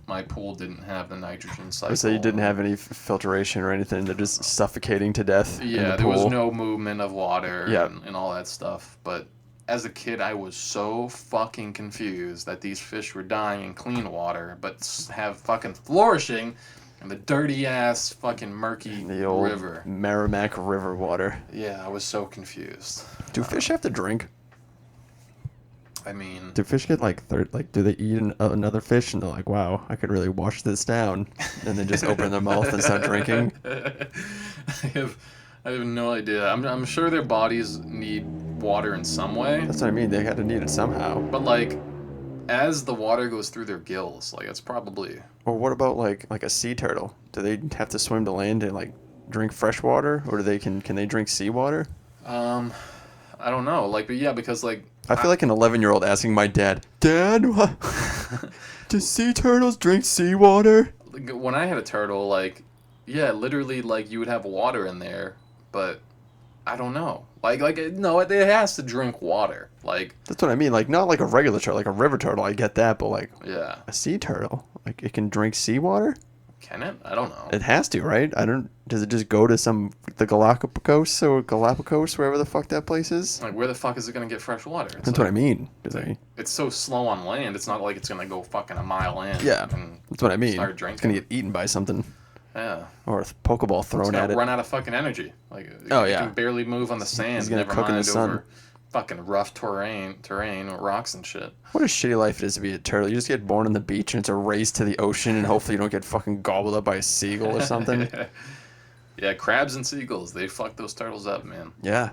my pool didn't have the nitrogen cycle. So you didn't have any filtration or anything. They're just suffocating to death. Yeah, there was no movement of water Yeah. and all that stuff. But as a kid, I was so fucking confused that these fish were dying in clean water, but have fucking flourishing in the dirty-ass, fucking murky the old river. Merrimack River water. Yeah, I was so confused. Do fish have to drink? I mean, do fish get like do they eat another fish and they're like, wow, I could really wash this down, and then just open their mouth and start drinking? I have no idea. I'm sure their bodies need water in some way. That's what I mean. They had to need it somehow. But like, as the water goes through their gills, like it's probably. Or what about like a sea turtle? Do they have to swim to land and like drink fresh water, or can they drink seawater? I don't know. Like, but yeah, because like. I feel like an 11-year-old asking my dad, Dad, what? Do sea turtles drink seawater? When I had a turtle, like, yeah, literally, like, you would have water in there, but I don't know. Like, no, it has to drink water. Like. That's what I mean. Like, not like a regular turtle, like a river turtle, I get that, but like. Yeah. A sea turtle, like, it can drink seawater? Can it? I don't know. It has to, right? Does it just go to the Galapagos or Galapagos, wherever the fuck that place is? Like, where the fuck is it gonna get fresh water? That's like, what I mean. It's so slow on land. It's not like it's gonna go fucking a mile in. Yeah, that's what I mean. Start drinking. It's gonna get eaten by something. Yeah. Or a Pokeball thrown at it. Run out of fucking energy. Like, it can barely move on the sand. He's gonna cook in the sun. Over fucking rough terrain with rocks and shit. What a shitty life it is to be a turtle. You just get born on the beach and it's a race to the ocean, and hopefully you don't get fucking gobbled up by a seagull or something. Yeah, crabs and seagulls, they fuck those turtles up, man. Yeah.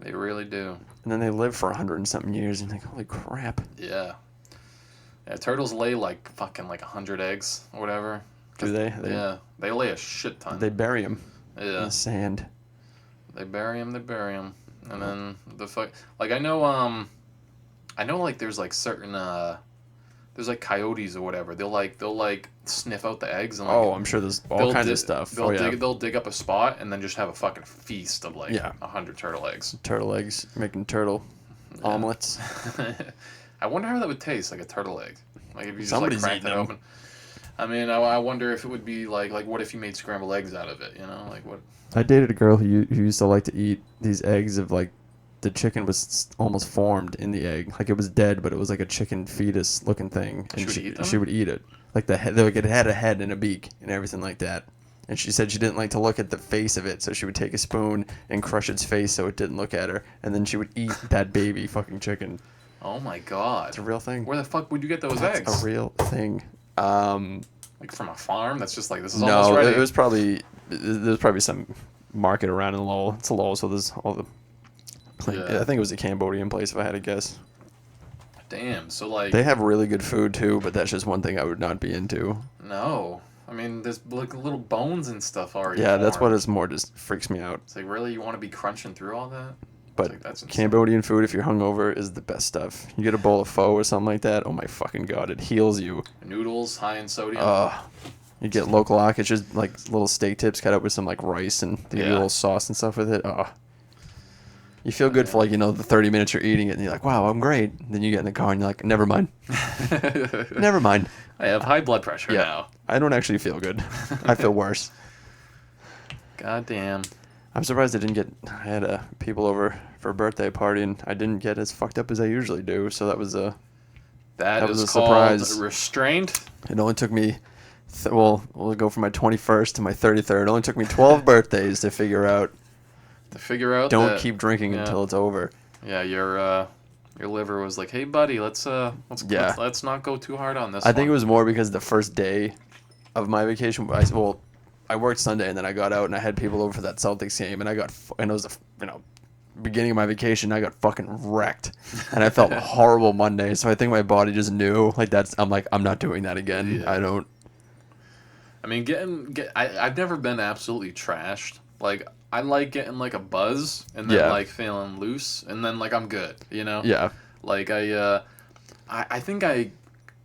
They really do. And then they live for 100 and something years, and you think, holy crap. Yeah. Yeah, turtles lay like fucking like 100 eggs or whatever. Do they? Yeah, they lay a shit ton. They bury them in Yeah, the sand. they bury them, and then the fuck. Like I know like there's like certain there's like coyotes or whatever. They'll sniff out the eggs and like. Oh, I'm sure there's all kinds of stuff. They'll dig up a spot and then just have a fucking feast of like Yeah. 100 turtle eggs. Turtle eggs, making turtle omelets. I wonder how that would taste, like a turtle egg. Like if you just Somebody's like cracked eating it them. open. I mean, I wonder if it would be like what if you made scrambled eggs out of it? You know, like what? I dated a girl who used to like to eat these eggs of like the chicken was almost formed in the egg, like it was dead, but it was like a chicken fetus looking thing, and she would eat it, like the head, like it had a head and a beak and everything like that. And she said she didn't like to look at the face of it, so she would take a spoon and crush its face so it didn't look at her, and then she would eat that baby fucking chicken. Oh my god! It's a real thing. Where the fuck would you get those That's eggs? a real thing. Like from a farm? That's just like this is almost No, ready. it was probably there's probably some market around in Lowell. It's a Lowell, so there's all the. Yeah. I think it was a Cambodian place if I had to guess. Damn. So like. They have really good food too, but that's just one thing I would not be into. No. I mean, there's like little bones and stuff already. Yeah, that's what formed. it's more just freaks me out. It's like really you want to be crunching through all that? But Like, that's insane. Cambodian food, if you're hungover, is the best stuff. You get a bowl of pho or something like that. Oh my fucking god, it heals you. Noodles high in sodium. You get local lock. It's just like little steak tips cut up with some like rice and they give you a little sauce and stuff with it. You feel good for like the 30 minutes you're eating it, and you're like, wow, I'm great. And then you get in the car and you're like, never mind, never mind. I have high blood pressure now. I don't actually feel good. I feel worse. God damn. I'm surprised I had people over for a birthday party, and I didn't get as fucked up as I usually do. So that was a That was is a called surprise. restraint. It only took me, we'll go from my 21st to my 33rd. It only took me 12 birthdays to figure out. To figure out Don't that, keep drinking until it's over. Yeah, your liver was like, hey buddy, let's not go too hard on this. I think it was more because the first day of my vacation, I worked Sunday and then I got out and I had people over for that Celtics game, and and it was the beginning of my vacation. I got fucking wrecked, and I felt horrible Monday. So I think my body just knew I'm not doing that again. Yeah. I don't. I mean, I've never been absolutely trashed. Like I like getting like a buzz and then like feeling loose and then like I'm good. Yeah. Like I think I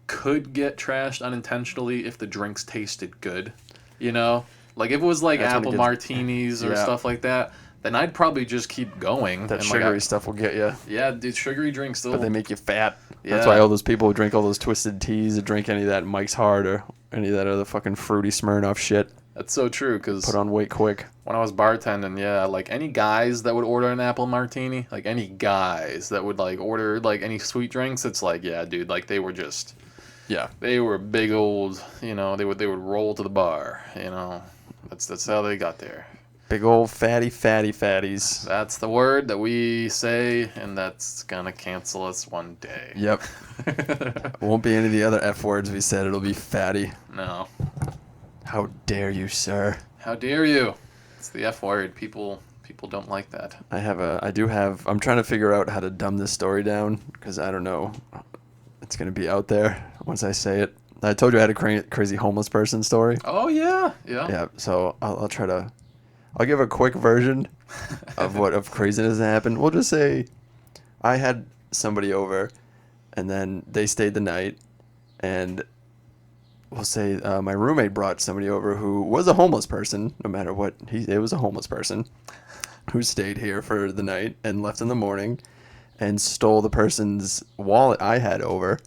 could get trashed unintentionally if the drinks tasted good. Like if it was like That's when it apple gets- martinis or stuff like that, then I'd probably just keep going. That and sugary stuff will get you. Yeah, dude, sugary drinks still. But they make you fat. Yeah. That's why all those people who drink all those twisted teas or drink any of that Mike's Hard or any of that other fucking fruity Smirnoff shit That's so true, because put on weight quick. when I was bartending, like any guys that would order an apple martini, like any guys that would like order like any sweet drinks, it's like, yeah, dude, like they were just, Yeah. they were big old, they would roll to the bar, that's how they got there. Big old fatties. That's the word that we say, and that's gonna cancel us one day. Yep. Won't be any of the other F words we said. It'll be fatty. No. How dare you, sir? How dare you? It's the F word. People don't like that. I'm trying to figure out how to dumb this story down because I don't know. It's going to be out there once I say it. I told you I had a crazy homeless person story. Oh, yeah. Yeah. Yeah, so I'll give a quick version of craziness that happened. We'll just say I had somebody over, and then they stayed the night, and we'll say my roommate brought somebody over who was a homeless person. No matter what, it was a homeless person who stayed here for the night and left in the morning, and stole the person's wallet I had over,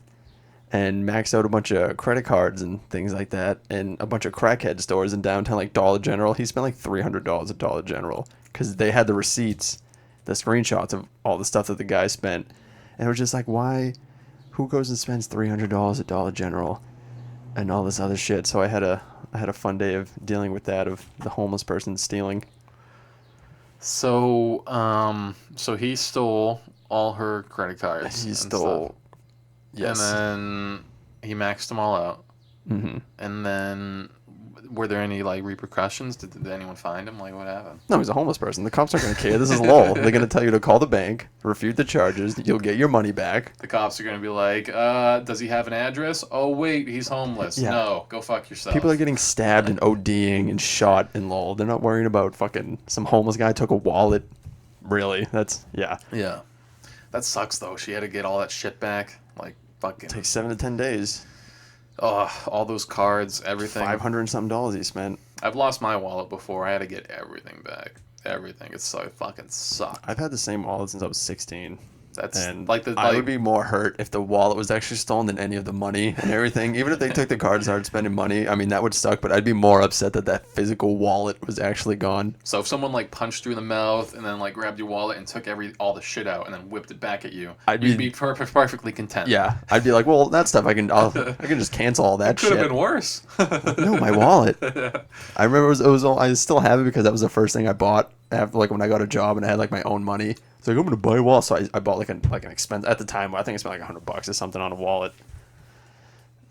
and maxed out a bunch of credit cards and things like that, and a bunch of crackhead stores in downtown, like Dollar General. He spent like $300 at Dollar General because they had the receipts, the screenshots of all the stuff that the guy spent. And it was just like, why? Who goes and spends $300 at Dollar General and all this other shit? So I had a fun day of dealing with that, of the homeless person stealing. So, so he stole all her credit cards. He and stole. stuff. Yes. And then he maxed them all out. Mm-hmm. And then, were there any like repercussions? Did anyone find him? Like, what happened? No, he's a homeless person. The cops aren't going to care. This is Lowell. They're going to tell you to call the bank, refute the charges. You'll get your money back. The cops are gonna be like, does he have an address? Oh wait, he's homeless. Yeah. No, go fuck yourself. People are getting stabbed and ODing and shot in Lowell. They're not worrying about fucking some homeless guy took a wallet. Really? That's, yeah. Yeah. That sucks though. She had to get all that shit back. Like fucking. It takes 7 to 10 days. Oh, all those cards, everything. $500 and something he spent. I've lost my wallet before. I had to get everything back. Everything. It fucking sucked. I've had the same wallet since I was 16. That's And like I would be more hurt if the wallet was actually stolen than any of the money and everything. Even if they took the card and started spending money, I mean, that would suck, but I'd be more upset that that physical wallet was actually gone. So if someone like punched you in the mouth and then like grabbed your wallet and took all the shit out and then whipped it back at you, you'd be perfectly content. Yeah, I'd be like, well, that stuff I can just cancel all that Could shit. have been worse. No, my wallet. I remember I still have it because that was the first thing I bought after like when I got a job and I had like my own money. It's like, I'm gonna buy a wallet, so I bought like an expense at the time. I think I spent like $100 or something on a wallet,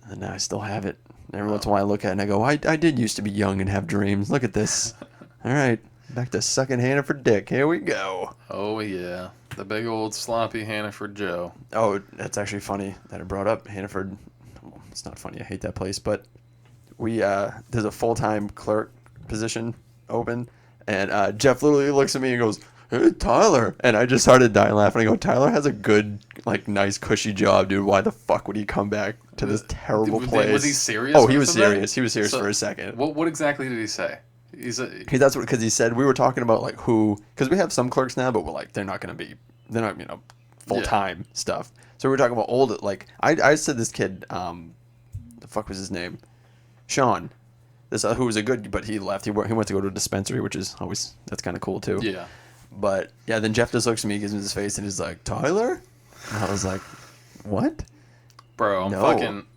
and now I still have it. And every once in a while, I look at it and I go, I did used to be young and have dreams. Look at this. All right, back to sucking Hannaford dick. Here we go. Oh yeah, the big old sloppy Hannaford Joe. Oh, that's actually funny that I brought up Hannaford. Well, it's not funny. I hate that place, but there's a full-time clerk position open, and Jeff literally looks at me and goes, "Hey, Tyler," and I just started dying laughing. I go, "Tyler has a good, like, nice, cushy job, dude. Why the fuck would he come back to this terrible place?" Was he serious? Oh, he was serious. He was serious So, for a second. What exactly did he say? Because he said we were talking about like because we have some clerks now, but we're like they're not full time stuff. So we were talking about old, like I said this kid, the fuck was his name, Sean, this who was a good, but he left. He went to go to a dispensary, which is always that's kind of cool too. Yeah. But yeah, then Jeff just looks at me, gives me his face, and he's like, "Tyler," and I was like, "What?" Bro,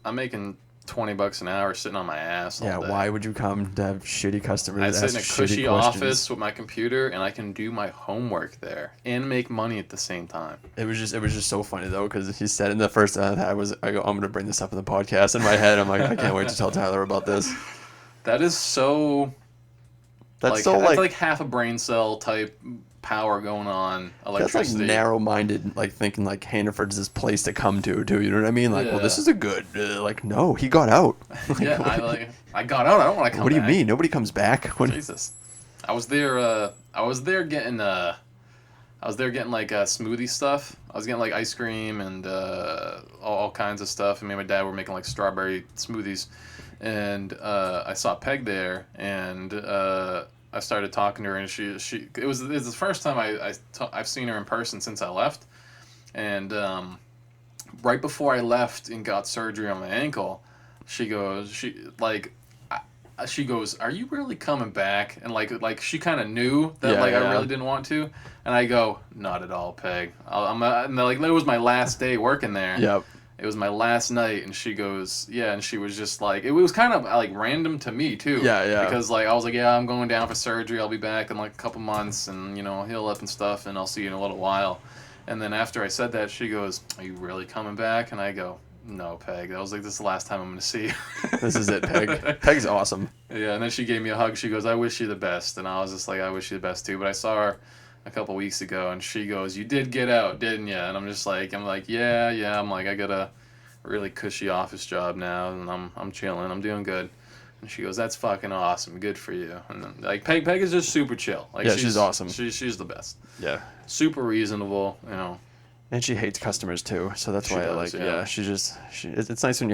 I'm making $20 an hour sitting on my ass all day. Why would you come to have shitty customers? I sit in a cushy office with my computer and I can do my homework there and make money at the same time. It was just so funny though, because he said in the first I go, I'm gonna bring this up in the podcast. In my head, I'm like, I can't wait to tell Tyler about this. That is so. That's like half a brain cell type power going on. Electricity. That's like narrow-minded, like thinking like Hannaford's this place to come to. You know what I mean? Like, well, this is a good. Like, no, he got out. Like, yeah, I got out. I don't want to come. What do you back. mean? Nobody comes back. Jesus, I was there getting like smoothie stuff. I was getting like ice cream and all kinds of stuff. And me and my dad were making like strawberry smoothies, and I saw Peg there, and I started talking to her, and it was the first time I've seen her in person since I left, and right before I left and got surgery on my ankle, she goes, "Are you really coming back?" And like she kind of knew that I really didn't want to, and I go, "Not at all, Peg. And like it was my last day working there." Yep. It was my last night, and she goes, yeah, and she was just like, it was kind of like random to me too. Yeah. Because like I was like, yeah, I'm going down for surgery. I'll be back in like a couple months, and heal up and stuff, and I'll see you in a little while. And then after I said that, she goes, "Are you really coming back?" And I go, "No, Peg. I was like, this is the last time I'm going to see you." This is it, Peg. Peg's awesome. Yeah, and then she gave me a hug. She goes, "I wish you the best," and I was just like, "I wish you the best too." But I saw her a couple weeks ago, and she goes, "You did get out, didn't you?" And I'm like, yeah. I'm like, I got a really cushy office job now, and I'm chilling. I'm doing good. And she goes, "That's fucking awesome. Good for you." And then, like Peg is just super chill. Like she's awesome. She's the best. Yeah. Super reasonable, And she hates customers too, so that's why I like. Yeah, it's nice when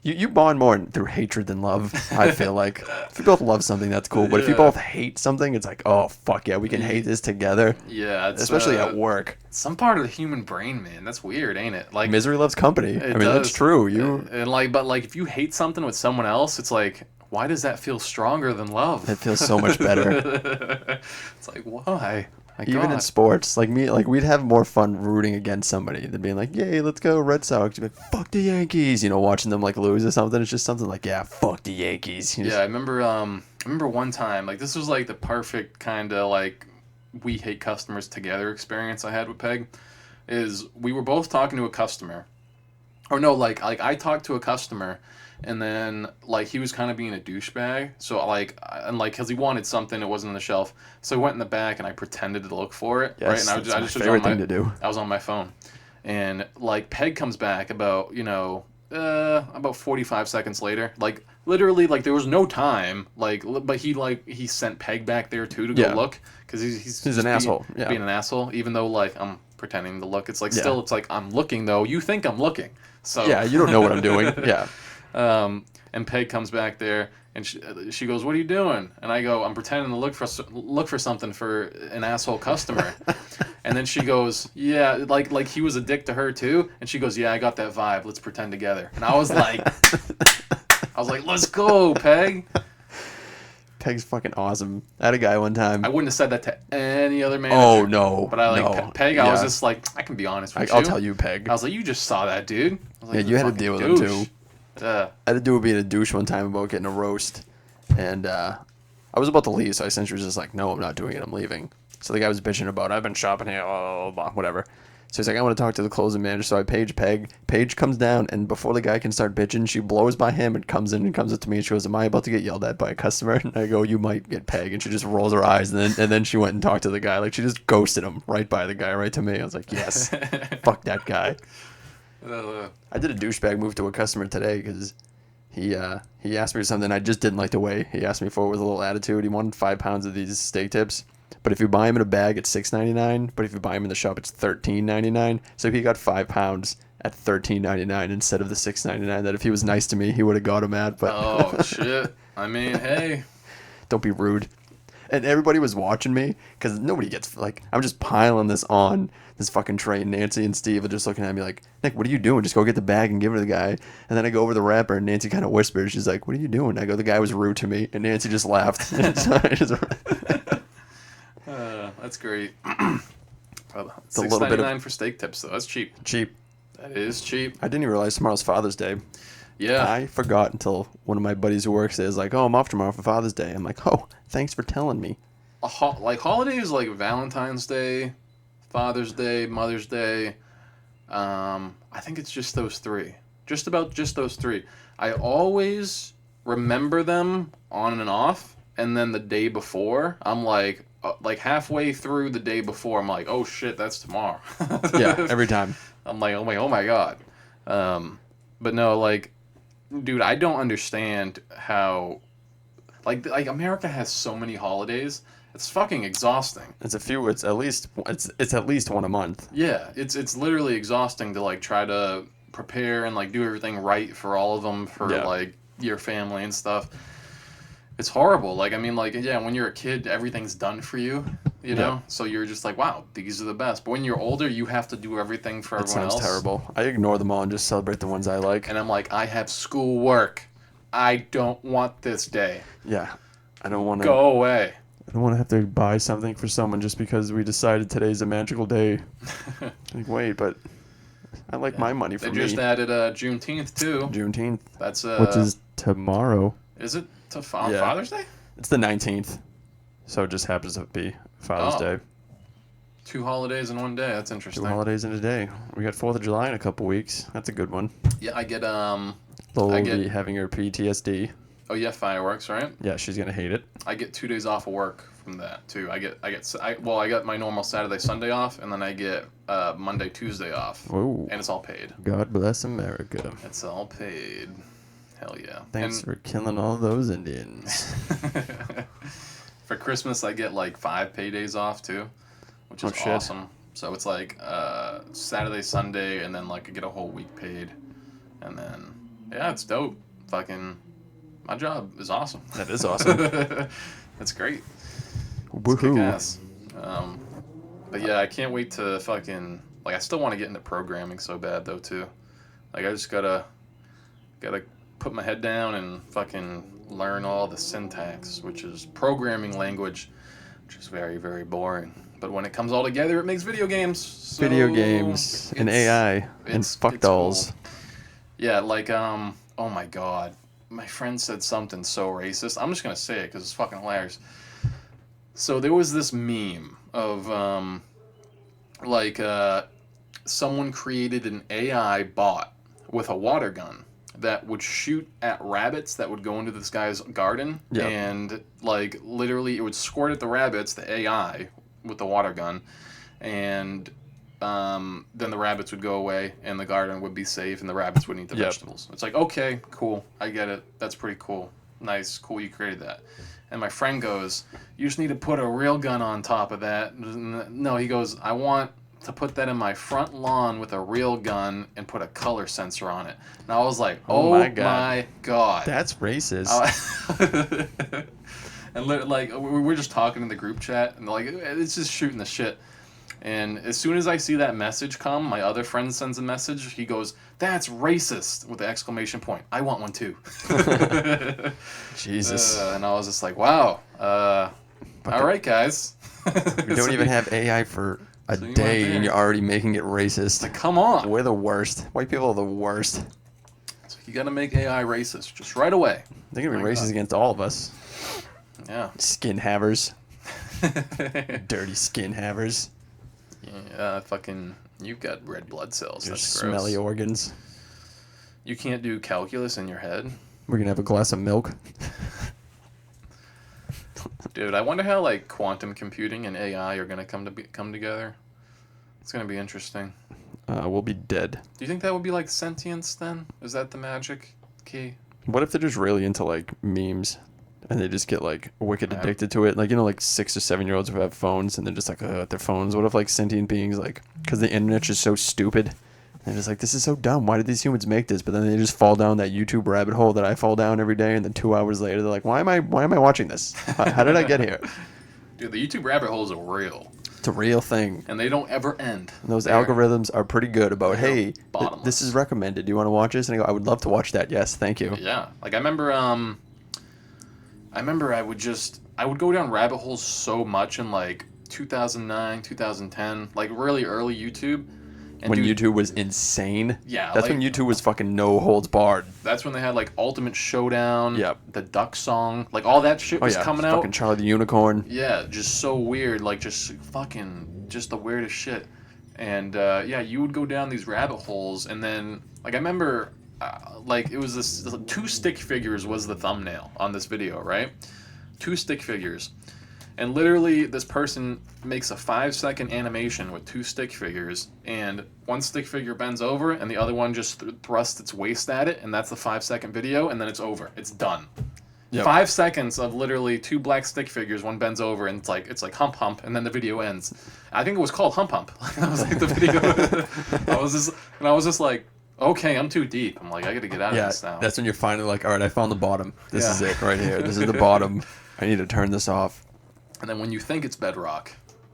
you bond more through hatred than love. I feel like if you both love something, that's cool. But if you both hate something, it's like, oh fuck yeah, we can hate this together. Yeah, especially at work. Some part of the human brain, man. That's weird, ain't it? Like misery loves company. That's true. But if you hate something with someone else, it's like, why does that feel stronger than love? It feels so much better. It's like, why? Even in sports, like we'd have more fun rooting against somebody than being like, "Yay, let's go Red Sox!" You'd be like, "Fuck the Yankees," watching them like lose or something. It's just something like, "Yeah, fuck the Yankees." I remember one time, like this was like the perfect kind of like we hate customers together experience I had with Peg. Is we were both talking to a customer, or no, like I talked to a customer, And then, like, he was kind of being a douchebag. So, like, and, like, because he wanted something that wasn't on the shelf. So I went in the back and I pretended to look for it. Yes, Right? And that's I my just was favorite on thing to do. I was on my phone. And, like, Peg comes back about, about 45 seconds later. Like, literally, like, there was no time. Like, but he sent Peg back there, too, to go Yeah. look. Because he's He's an asshole. Yeah. being an asshole. Even though, like, I'm pretending to look. It's like, Yeah. still, it's like, I'm looking, though. You think I'm looking. So Yeah, you don't know what I'm doing. Yeah. And Peg comes back there, and she goes, "What are you doing?" And I go, "I'm pretending to look for something for an asshole customer." And then she goes, "Yeah, like he was a dick to her too." And she goes, "Yeah, I got that vibe. Let's pretend together." And I was like, "Let's go, Peg." Peg's fucking awesome. I had a guy one time. I wouldn't have said that to any other manager. Oh, no. But I like no. Peg. I was Yeah. just like, I can be honest with you. I'll tell you, Peg. I was like, you just saw that, dude. I was like, Yeah, you had to deal with him, too. Yeah. I had to do with being a douche one time about getting a roast. And I was about to leave, so I essentially was just like, no, I'm not doing it. I'm leaving. So the guy was bitching about, I've been shopping here, blah, blah, blah, whatever. So he's like, I want to talk to the closing manager. So I page Peg. Paige comes down, and before the guy can start bitching, she blows by him and comes in and comes up to me and she goes, am I about to get yelled at by a customer? And I go, you might get Peg. And she just rolls her eyes, and then she went and talked to the guy. Like, she just ghosted him right by the guy, right to me. I was like, yes, fuck that guy. I did a douchebag move to a customer today because he asked me for something I just didn't like the way he asked me for it with a little attitude. He wanted 5 pounds of these steak tips. But if you buy them in a bag, it's $6.99. But if you buy them in the shop, it's $13.99. So he got 5 pounds at $13.99 instead of the $6.99 that if he was nice to me, he would have got them at. But oh, shit. I mean, hey. Don't be rude. And everybody was watching me because nobody gets, like, I'm just piling this on this fucking tray. Nancy and Steve are just looking at me like, Nick, what are you doing? Just go get the bag and give it to the guy. And then I go over the wrapper and Nancy kind of whispers. She's like, what are you doing? I go, the guy was rude to me. And Nancy just laughed. That's great. It's a little bit $6.99 for steak tips, though. That's cheap. Cheap. That is cheap. I didn't even realize tomorrow's Father's Day. Yeah. I forgot until one of my buddies who works there is like, oh, I'm off tomorrow for Father's Day. I'm like, oh, thanks for telling me. Like holidays like Valentine's Day, Father's Day, Mother's Day. I think it's just those three. Just those three. I always remember them on and off, and then the day before, I'm like halfway through the day before, I'm like, oh shit, that's tomorrow. Yeah, every time. I'm like, oh my god. But no, like, dude, I don't understand how, like America has so many holidays. It's fucking exhausting. It's at least one a month. Yeah, it's literally exhausting to like try to prepare and like do everything right for all of them for like your family and stuff. It's horrible. Like, I mean, like, yeah, when you're a kid, everything's done for you, you know? So you're just like, wow, these are the best. But when you're older, you have to do everything for everyone else. That sounds terrible. I ignore them all and just celebrate the ones I like. And I'm like, I have schoolwork. I don't want this day. Yeah. I don't want to... Go away. I don't want to have to buy something for someone just because we decided today's a magical day. Like, wait, but I like my money for me. They just added Juneteenth, too. Juneteenth. That's which is tomorrow. Is it Father's Day? It's the 19th. So it just happens to be Father's Day. 2 holidays in one day. That's interesting. 2 holidays in a day. We got 4th of July in a couple weeks. That's a good one. Yeah, I get Lily having her PTSD. Oh yeah, fireworks, right? Yeah, she's gonna hate it. I get 2 days off of work from that too. I got my normal Saturday, Sunday off, and then I get Monday, Tuesday off. Ooh. And it's all paid. God bless America. It's all paid. Hell yeah. Thanks for killing all those Indians. For Christmas, I get like 5 paydays off too, which is awesome. So it's like Saturday, Sunday, and then like I get a whole week paid, and then yeah, it's dope. Fucking, my job is awesome. That is awesome. That's great. Woohoo. It's kick-ass. But yeah, I can't wait to fucking, like, I still want to get into programming so bad though too. Like, I just gotta put my head down and fucking learn all the syntax, which is programming language, which is very, very boring. But when it comes all together, it makes video games. So video games and AI and fuck dolls. Cool. Yeah, like, oh my god. My friend said something so racist. I'm just going to say it because it's fucking hilarious. So there was this meme of, someone created an AI bot with a water gun. that would shoot at rabbits that would go into this guy's garden, Yep. and like literally it would squirt at the rabbits, the AI with the water gun, and then the rabbits would go away and the garden would be safe and the rabbits would eat the Yep. vegetables. It's like, okay, cool, I get it. That's pretty cool. Nice, cool, you created that. And my friend goes, you just need to put a real gun on top of that. No, he goes, I want to put that in my front lawn with a real gun and put a color sensor on it. And I was like, oh my God. That's racist. And like we're just talking in the group chat and like it's just shooting the shit. And as soon as I see that message come, my other friend sends a message. He goes, that's racist, with the exclamation point. I want one too. Jesus. And I was just like, wow. All right, guys. We don't even have AI for a day and you're already making it racist. Like, come on. We're the worst. White people are the worst. So you got to make AI racist just right away. They're going to be racist against all of us. Yeah. Skin havers. Dirty skin havers. Yeah, fucking, you've got red blood cells. Your That's smelly gross. organs. You can't do calculus in your head. We're going to have a glass of milk. Dude, I wonder how like quantum computing and AI are gonna come together. It's gonna be interesting. We'll be dead. Do you think that would be like sentience then? Is that the magic key? What if they're just really into like memes and they just get like wicked addicted to it? Like, you know, like 6 or 7-year-olds who have phones and they're just like, at their phones. What if like sentient beings, like, because the internet's just so stupid? And it's like, this is so dumb. Why did these humans make this? But then they just fall down that YouTube rabbit hole that I fall down every day. And then 2 hours later, they're like, why am I watching this? How did I get here? Dude, the YouTube rabbit holes are real. It's a real thing. And they don't ever end. And those algorithms are pretty good about, hey, bottomless. This is recommended. Do you want to watch this? And I go, I would love to watch that. Yes, thank you. Yeah. Like I remember I would go down rabbit holes so much in like 2009, 2010, like really early YouTube. And when YouTube was insane. Yeah. That's like, when YouTube was fucking no holds barred. That's when they had like Ultimate Showdown. Yep. The Duck Song. Like all that shit was coming out. Fucking Charlie the Unicorn. Yeah, just so weird. Like just the weirdest shit. And yeah, you would go down these rabbit holes, and then like I remember, like it was this 2 stick figures was the thumbnail on this video, right? 2 stick figures. And literally, this person makes a 5-second animation with 2 stick figures, and one stick figure bends over, and the other one just thrusts its waist at it, and that's the 5-second video, and then it's over. It's done. Yep. 5 seconds of literally 2 black stick figures, one bends over, and it's like hump hump, and then the video ends. I think it was called hump hump. That was like the video. I was just like, okay, I'm too deep. I'm like, I gotta get out of this now. That's when you're finally like, all right, I found the bottom. This is it right here. This is the bottom. I need to turn this off. And then when you think it's bedrock,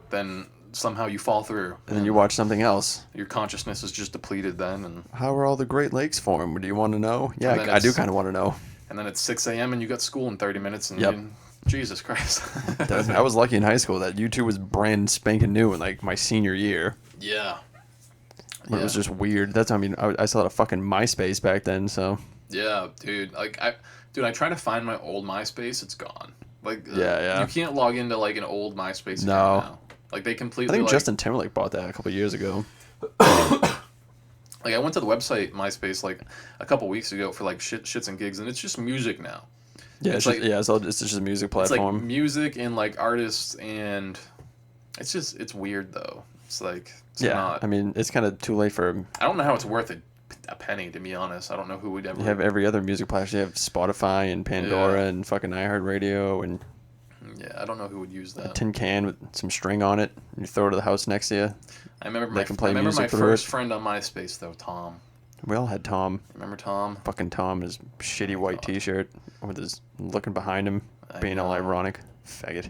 then somehow you fall through. And then you watch something else. Your consciousness is just depleted then. And how are all the Great Lakes formed? Do you want to know? Yeah, I do kind of want to know. And then it's 6 a.m. and you got school in 30 minutes. And Jesus Christ. I was lucky in high school that YouTube was brand spanking new in like my senior year. Yeah. But it was just weird. I still had a fucking MySpace back then, so. Yeah, dude. I try to find my old MySpace. It's gone. Like, you can't log into like an old MySpace account now. Like they completely. I think Justin Timberlake bought that a couple years ago. Like I went to the website MySpace like a couple weeks ago for like shits and gigs, and it's just music now. Yeah, it's just a music platform. It's like music and like artists, and it's weird though. It's like not. I mean, it's kind of too late for. I don't know how it's worth a penny, to be honest. I don't know who would ever. You have every other music platform. You have Spotify and Pandora and fucking iHeartRadio and. Yeah, I don't know who would use that. A tin can with some string on it, and you throw it to the house next to you. I remember my first friend on MySpace though, Tom. We all had Tom. Remember Tom? Fucking Tom, his shitty white T-shirt with his looking behind him, being all ironic, faggot.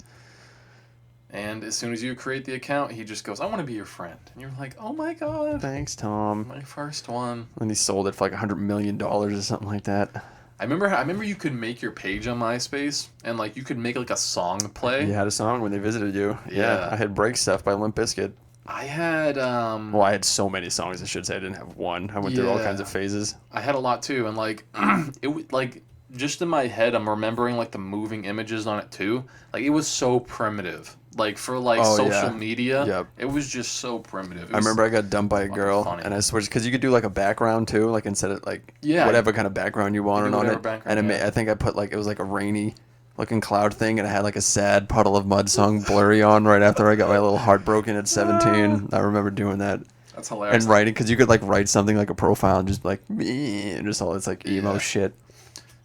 And as soon as you create the account, he just goes, "I want to be your friend," and you're like, "Oh my god!" Thanks, Tom. My first one. And he sold it for like $100 million or something like that. I remember you could make your page on MySpace, and like you could make like a song play. You had a song when they visited you. Yeah. I had Break Stuff by Limp Bizkit. I had Well, I had so many songs. I should say I didn't have one. I went through all kinds of phases. I had a lot too, and like it would like just in my head, I'm remembering like the moving images on it too. Like it was so primitive. Like for like Oh, social yeah. media, Yep. it was just so primitive. I remember I got dumped by a fucking girl, funny. and I switched because you could do like a background too, like instead of like Yeah, whatever kind of background you wanted do on whatever it. background, And yeah. I think I put like it was like a rainy looking cloud thing, and it had like a sad puddle of mud song Blurry on right after I got my little heart broken at 17. I remember doing that. That's hilarious. And writing, because you could like write something like a profile and just like me and just all this like emo Yeah. shit.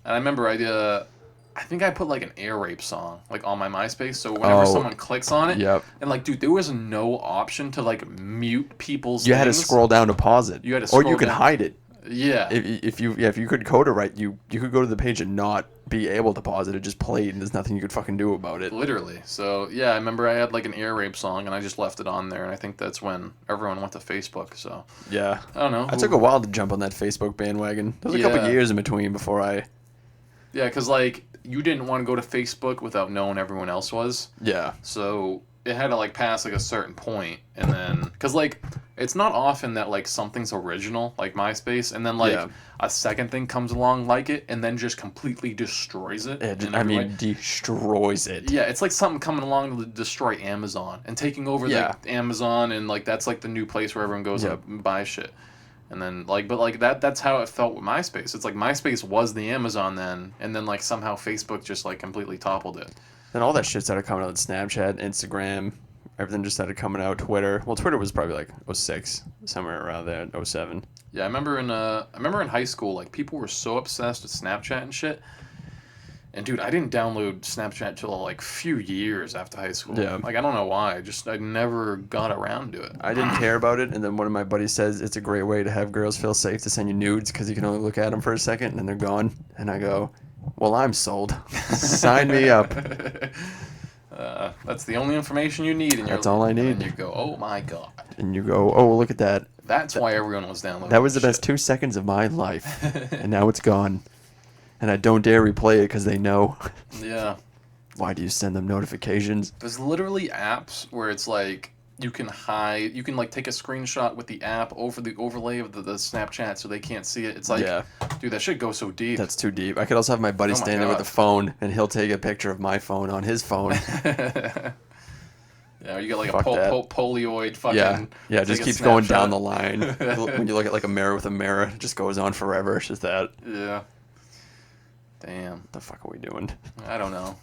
And I remember I think I put like an air rape song like on my MySpace, so whenever someone clicks on it, Yep. and like, dude, there was no option to like mute people's. You had to things. scroll down to pause it. You had to or scroll you could down. hide it. Yeah. If you could code it right, you could go to the page and not be able to pause it. It just played, and there's nothing you could fucking do about it. Literally. So yeah, I remember I had like an air rape song, and I just left it on there, and I think that's when everyone went to Facebook. So Yeah. I don't know. I took a while to jump on that Facebook bandwagon. There was a couple Yeah. years in between before I. Yeah, because like you didn't want to go to Facebook without knowing everyone else was. Yeah. So it had to like pass like a certain point, and then because like it's not often that like something's original like MySpace, and then like Yeah. a second thing comes along like it, and then just completely destroys it. in I every mean, way. destroys it. Yeah, it's like something coming along to destroy Amazon and taking over Yeah. the Amazon, and like that's like the new place where everyone goes Yep. and buys shit. And then like but like that's how it felt with MySpace. It's like MySpace was the Amazon then, and then like somehow Facebook just like completely toppled it. And all that shit started coming out on Snapchat, Instagram, everything just started coming out. Twitter. Well, Twitter was probably like 06, somewhere around there, 07. Yeah, I remember in high school, like people were so obsessed with Snapchat and shit. And dude, I didn't download Snapchat till like few years after high school. Yeah. Like I don't know why, I never got around to it. I didn't care about it, and then one of my buddies says it's a great way to have girls feel safe to send you nudes because you can only look at them for a second and then they're gone. And I go, well, I'm sold. Sign me up. That's the only information you need. That's all I need. And you go, oh my god. And you go, oh, look at that. That's why everyone was downloading. That was the shit. best 2 seconds of my life, and now it's gone. And I don't dare replay it because they know. Yeah. Why do you send them notifications? There's literally apps where it's like you can like take a screenshot with the app over the overlay of the Snapchat so they can't see it. It's like, Yeah. dude, that shit goes so deep. That's too deep. I could also have my buddy Oh my stand there with God. a phone, and he'll take a picture of my phone on his phone. Yeah, you got like Fuck a that. polyoid fucking. Yeah, it just take a keeps going down snapshot. the line. When you look at like a mirror with a mirror, it just goes on forever. It's just that. Yeah. Damn. What the fuck are we doing? I don't know.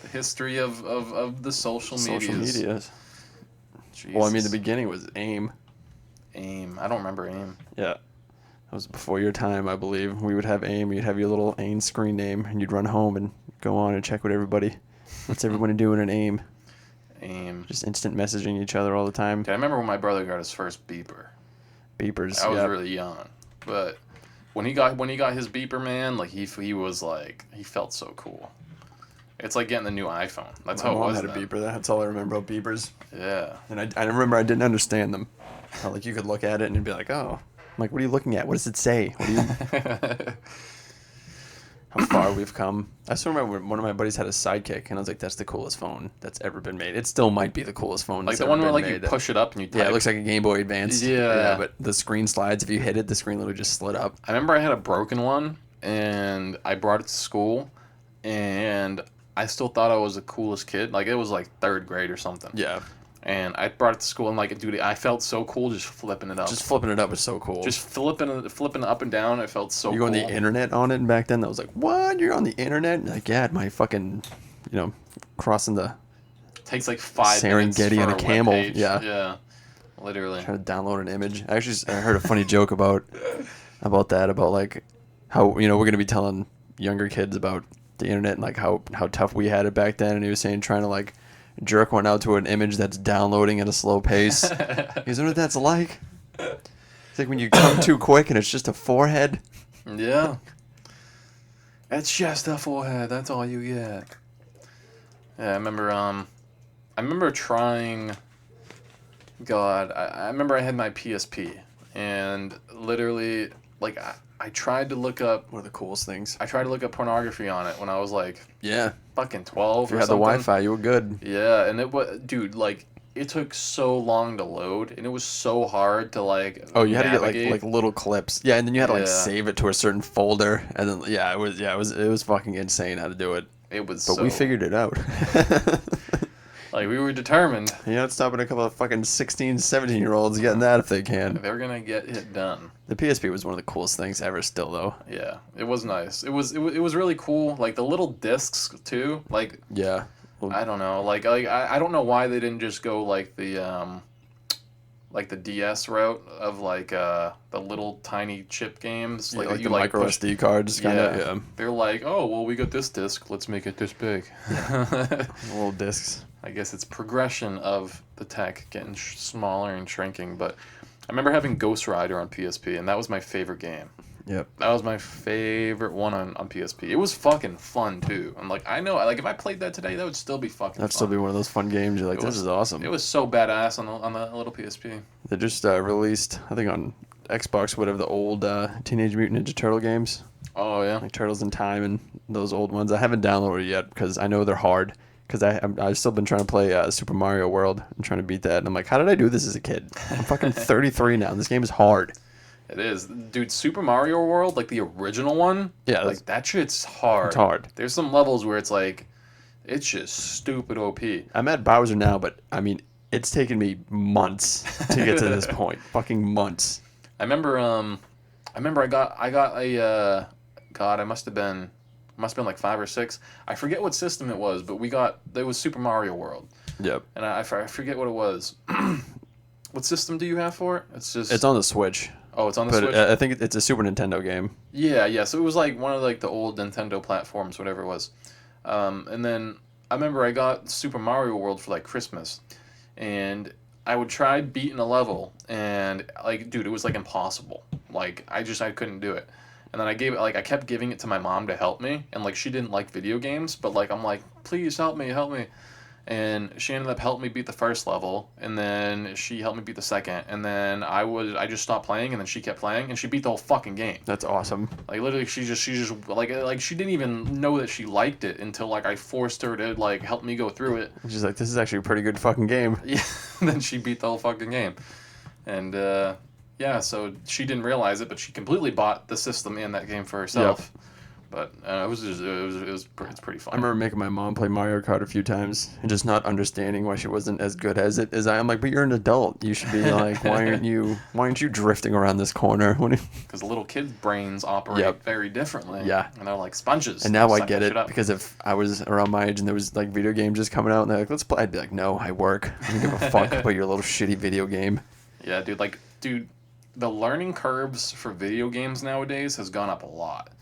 The history of the social medias. Jesus. Well, I mean, the beginning was AIM. AIM. I don't remember AIM. Yeah. That was before your time, I believe. We would have AIM. You'd have your little AIM screen name, and you'd run home and go on and check what's everybody doing in AIM. AIM. Just instant messaging each other all the time. Okay, I remember when my brother got his first beeper. Beepers. I was yeah. really young, but when he got his beeper, man, like he was like he felt so cool. It's like getting the new iPhone. That's My how it mom was. had a then. beeper. That's all I remember about beepers. Yeah. And I remember I didn't understand them. Like you could look at it and you'd be like, oh. I'm like, what are you looking at? What does it say? What do you... How far we've come. I still remember when one of my buddies had a Sidekick, and I was like, that's the coolest phone that's ever been made. It still might be the coolest phone Like that's the ever one where been like made. you push it up and you type. Yeah, it looks like a Game Boy Advance. Yeah. But the screen slides. If you hit it, the screen literally just slid up. I remember I had a broken one, and I brought it to school, and I still thought I was the coolest kid. Like it was like 3rd grade or something. Yeah. And I brought it to school, and like, dude, I felt so cool just flipping it up. Just flipping it up was so cool. Just flipping it up and down. It felt so you cool. go on the internet on it, and back then that was like, what? You're on the internet? Like, yeah, my fucking, crossing the Takes like 5 minutes Serengeti for on a web camel. page. Yeah. Yeah. Literally. trying to download an image. I heard a funny joke about that, about like how we're gonna be telling younger kids about the internet and like how tough we had it back then, and he was saying trying to like jerk one out to an image that's downloading at a slow pace. You know what that's like? It's like when you come too quick and it's just a forehead. Yeah. It's just a forehead. That's all you get. Yeah, I remember trying. God, I remember I had my PSP, and literally, like, I tried to look up. One of the coolest things. I tried to look up pornography on it when I was like Yeah. fucking 12 If you or had the something. Wi-Fi, you were good. Yeah, and it was, dude, like, it took so long to load, and it was so hard to like. Oh, you had navigate. to get like little clips. Yeah, and then you had to like Yeah. save it to a certain folder, and then it was fucking insane how to do it. It was. But so, we figured it out. Like, we were determined. You're not stopping a couple of fucking 16, 17-year-olds getting that if they can. They're gonna get it done. The PSP was one of the coolest things ever still, though. Yeah, it was nice. It was really cool. Like, the little discs, too. Like, Yeah. I don't know. Like I don't know why they didn't just go, like the DS route of, like, the little tiny chip games. Like you the micro SD cards, kind of. Yeah. They're like, oh, well, we got this disc. Let's make it this big. Little discs. I guess it's progression of the tech getting smaller and shrinking. But I remember having Ghost Rider on PSP, and that was my favorite game. Yep. That was my favorite one on PSP. It was fucking fun, too. I'm like, I know, like, if I played that today, that would still be fucking fun. That'd still be one of those fun games. You're like, this is awesome. It was so badass on the little PSP. They just released, I think on Xbox, whatever, the old Teenage Mutant Ninja Turtle games. Oh, yeah. Like Turtles in Time and those old ones. I haven't downloaded it yet because I know they're hard. Because I've still been trying to play Super Mario World and trying to beat that. And I'm like, how did I do this as a kid? I'm fucking 33 now. And this game is hard. It is. Dude, Super Mario World, like the original one, yeah, like that shit's hard. It's hard. There's some levels where it's like, it's just stupid OP. I'm at Bowser now, but I mean, it's taken me months to get to this point. Fucking months. I remember I got a God, I must have been like 5 or 6. I forget what system it was, but it was Super Mario World. Yep. And I forget what it was. What system do you have for it? It's on the Switch. Oh, it's on the Switch? I think it's a Super Nintendo game. Yeah. So it was like one of like the old Nintendo platforms, whatever it was. And then I remember I got Super Mario World for like Christmas, and I would try beating a level, and like, dude, it was like impossible. Like I couldn't do it. And then I kept giving it to my mom to help me, and like she didn't like video games, but like I'm like, please help me. And she ended up helping me beat the first level, and then she helped me beat the second, and then I just stopped playing, and then she kept playing, and she beat the whole fucking game. That's awesome. Like literally, she just like she didn't even know that she liked it until like I forced her to like help me go through it. She's like, this is actually a pretty good fucking game. Yeah, and then she beat the whole fucking game, and yeah, so she didn't realize it, but she completely bought the system and that game for herself. Yep. But it's pretty fun. I remember making my mom play Mario Kart a few times and just not understanding why she wasn't as good as it as I am. Like, but you're an adult. You should be like, why aren't you drifting around this corner? Because little kids' brains operate very differently. Yeah. And they're like sponges. And now I get it, because if I was around my age and there was like video games just coming out and they're like, let's play, I'd be like, no, I work. I don't give a fuck about your little shitty video game. Yeah, dude, the learning curves for video games nowadays has gone up a lot.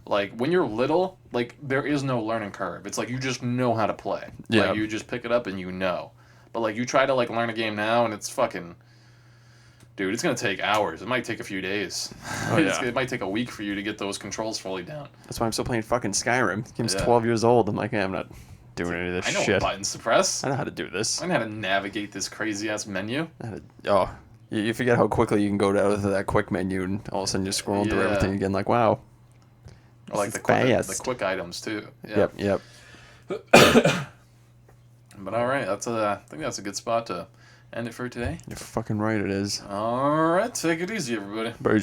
Like, when you're little, like, there is no learning curve. It's like you just know how to play. Yeah. Like, you just pick it up and you know. But, like, you try to, like, learn a game now and it's fucking... Dude, it's going to take hours. It might take a few days. Oh, yeah. It might take a week for you to get those controls fully down. That's why I'm still playing fucking Skyrim. The game's 12 years old. I'm like, I'm not doing any of this shit. I know what buttons to press. I know how to do this. I know how to navigate this crazy-ass menu. You forget how quickly you can go down to that quick menu and all of a sudden you're scrolling through everything again. Like, wow. Or like the quick items too. Yeah. Yep. But all right, I think that's a good spot to end it for today. You're fucking right, it is. All right, take it easy, everybody. Bye.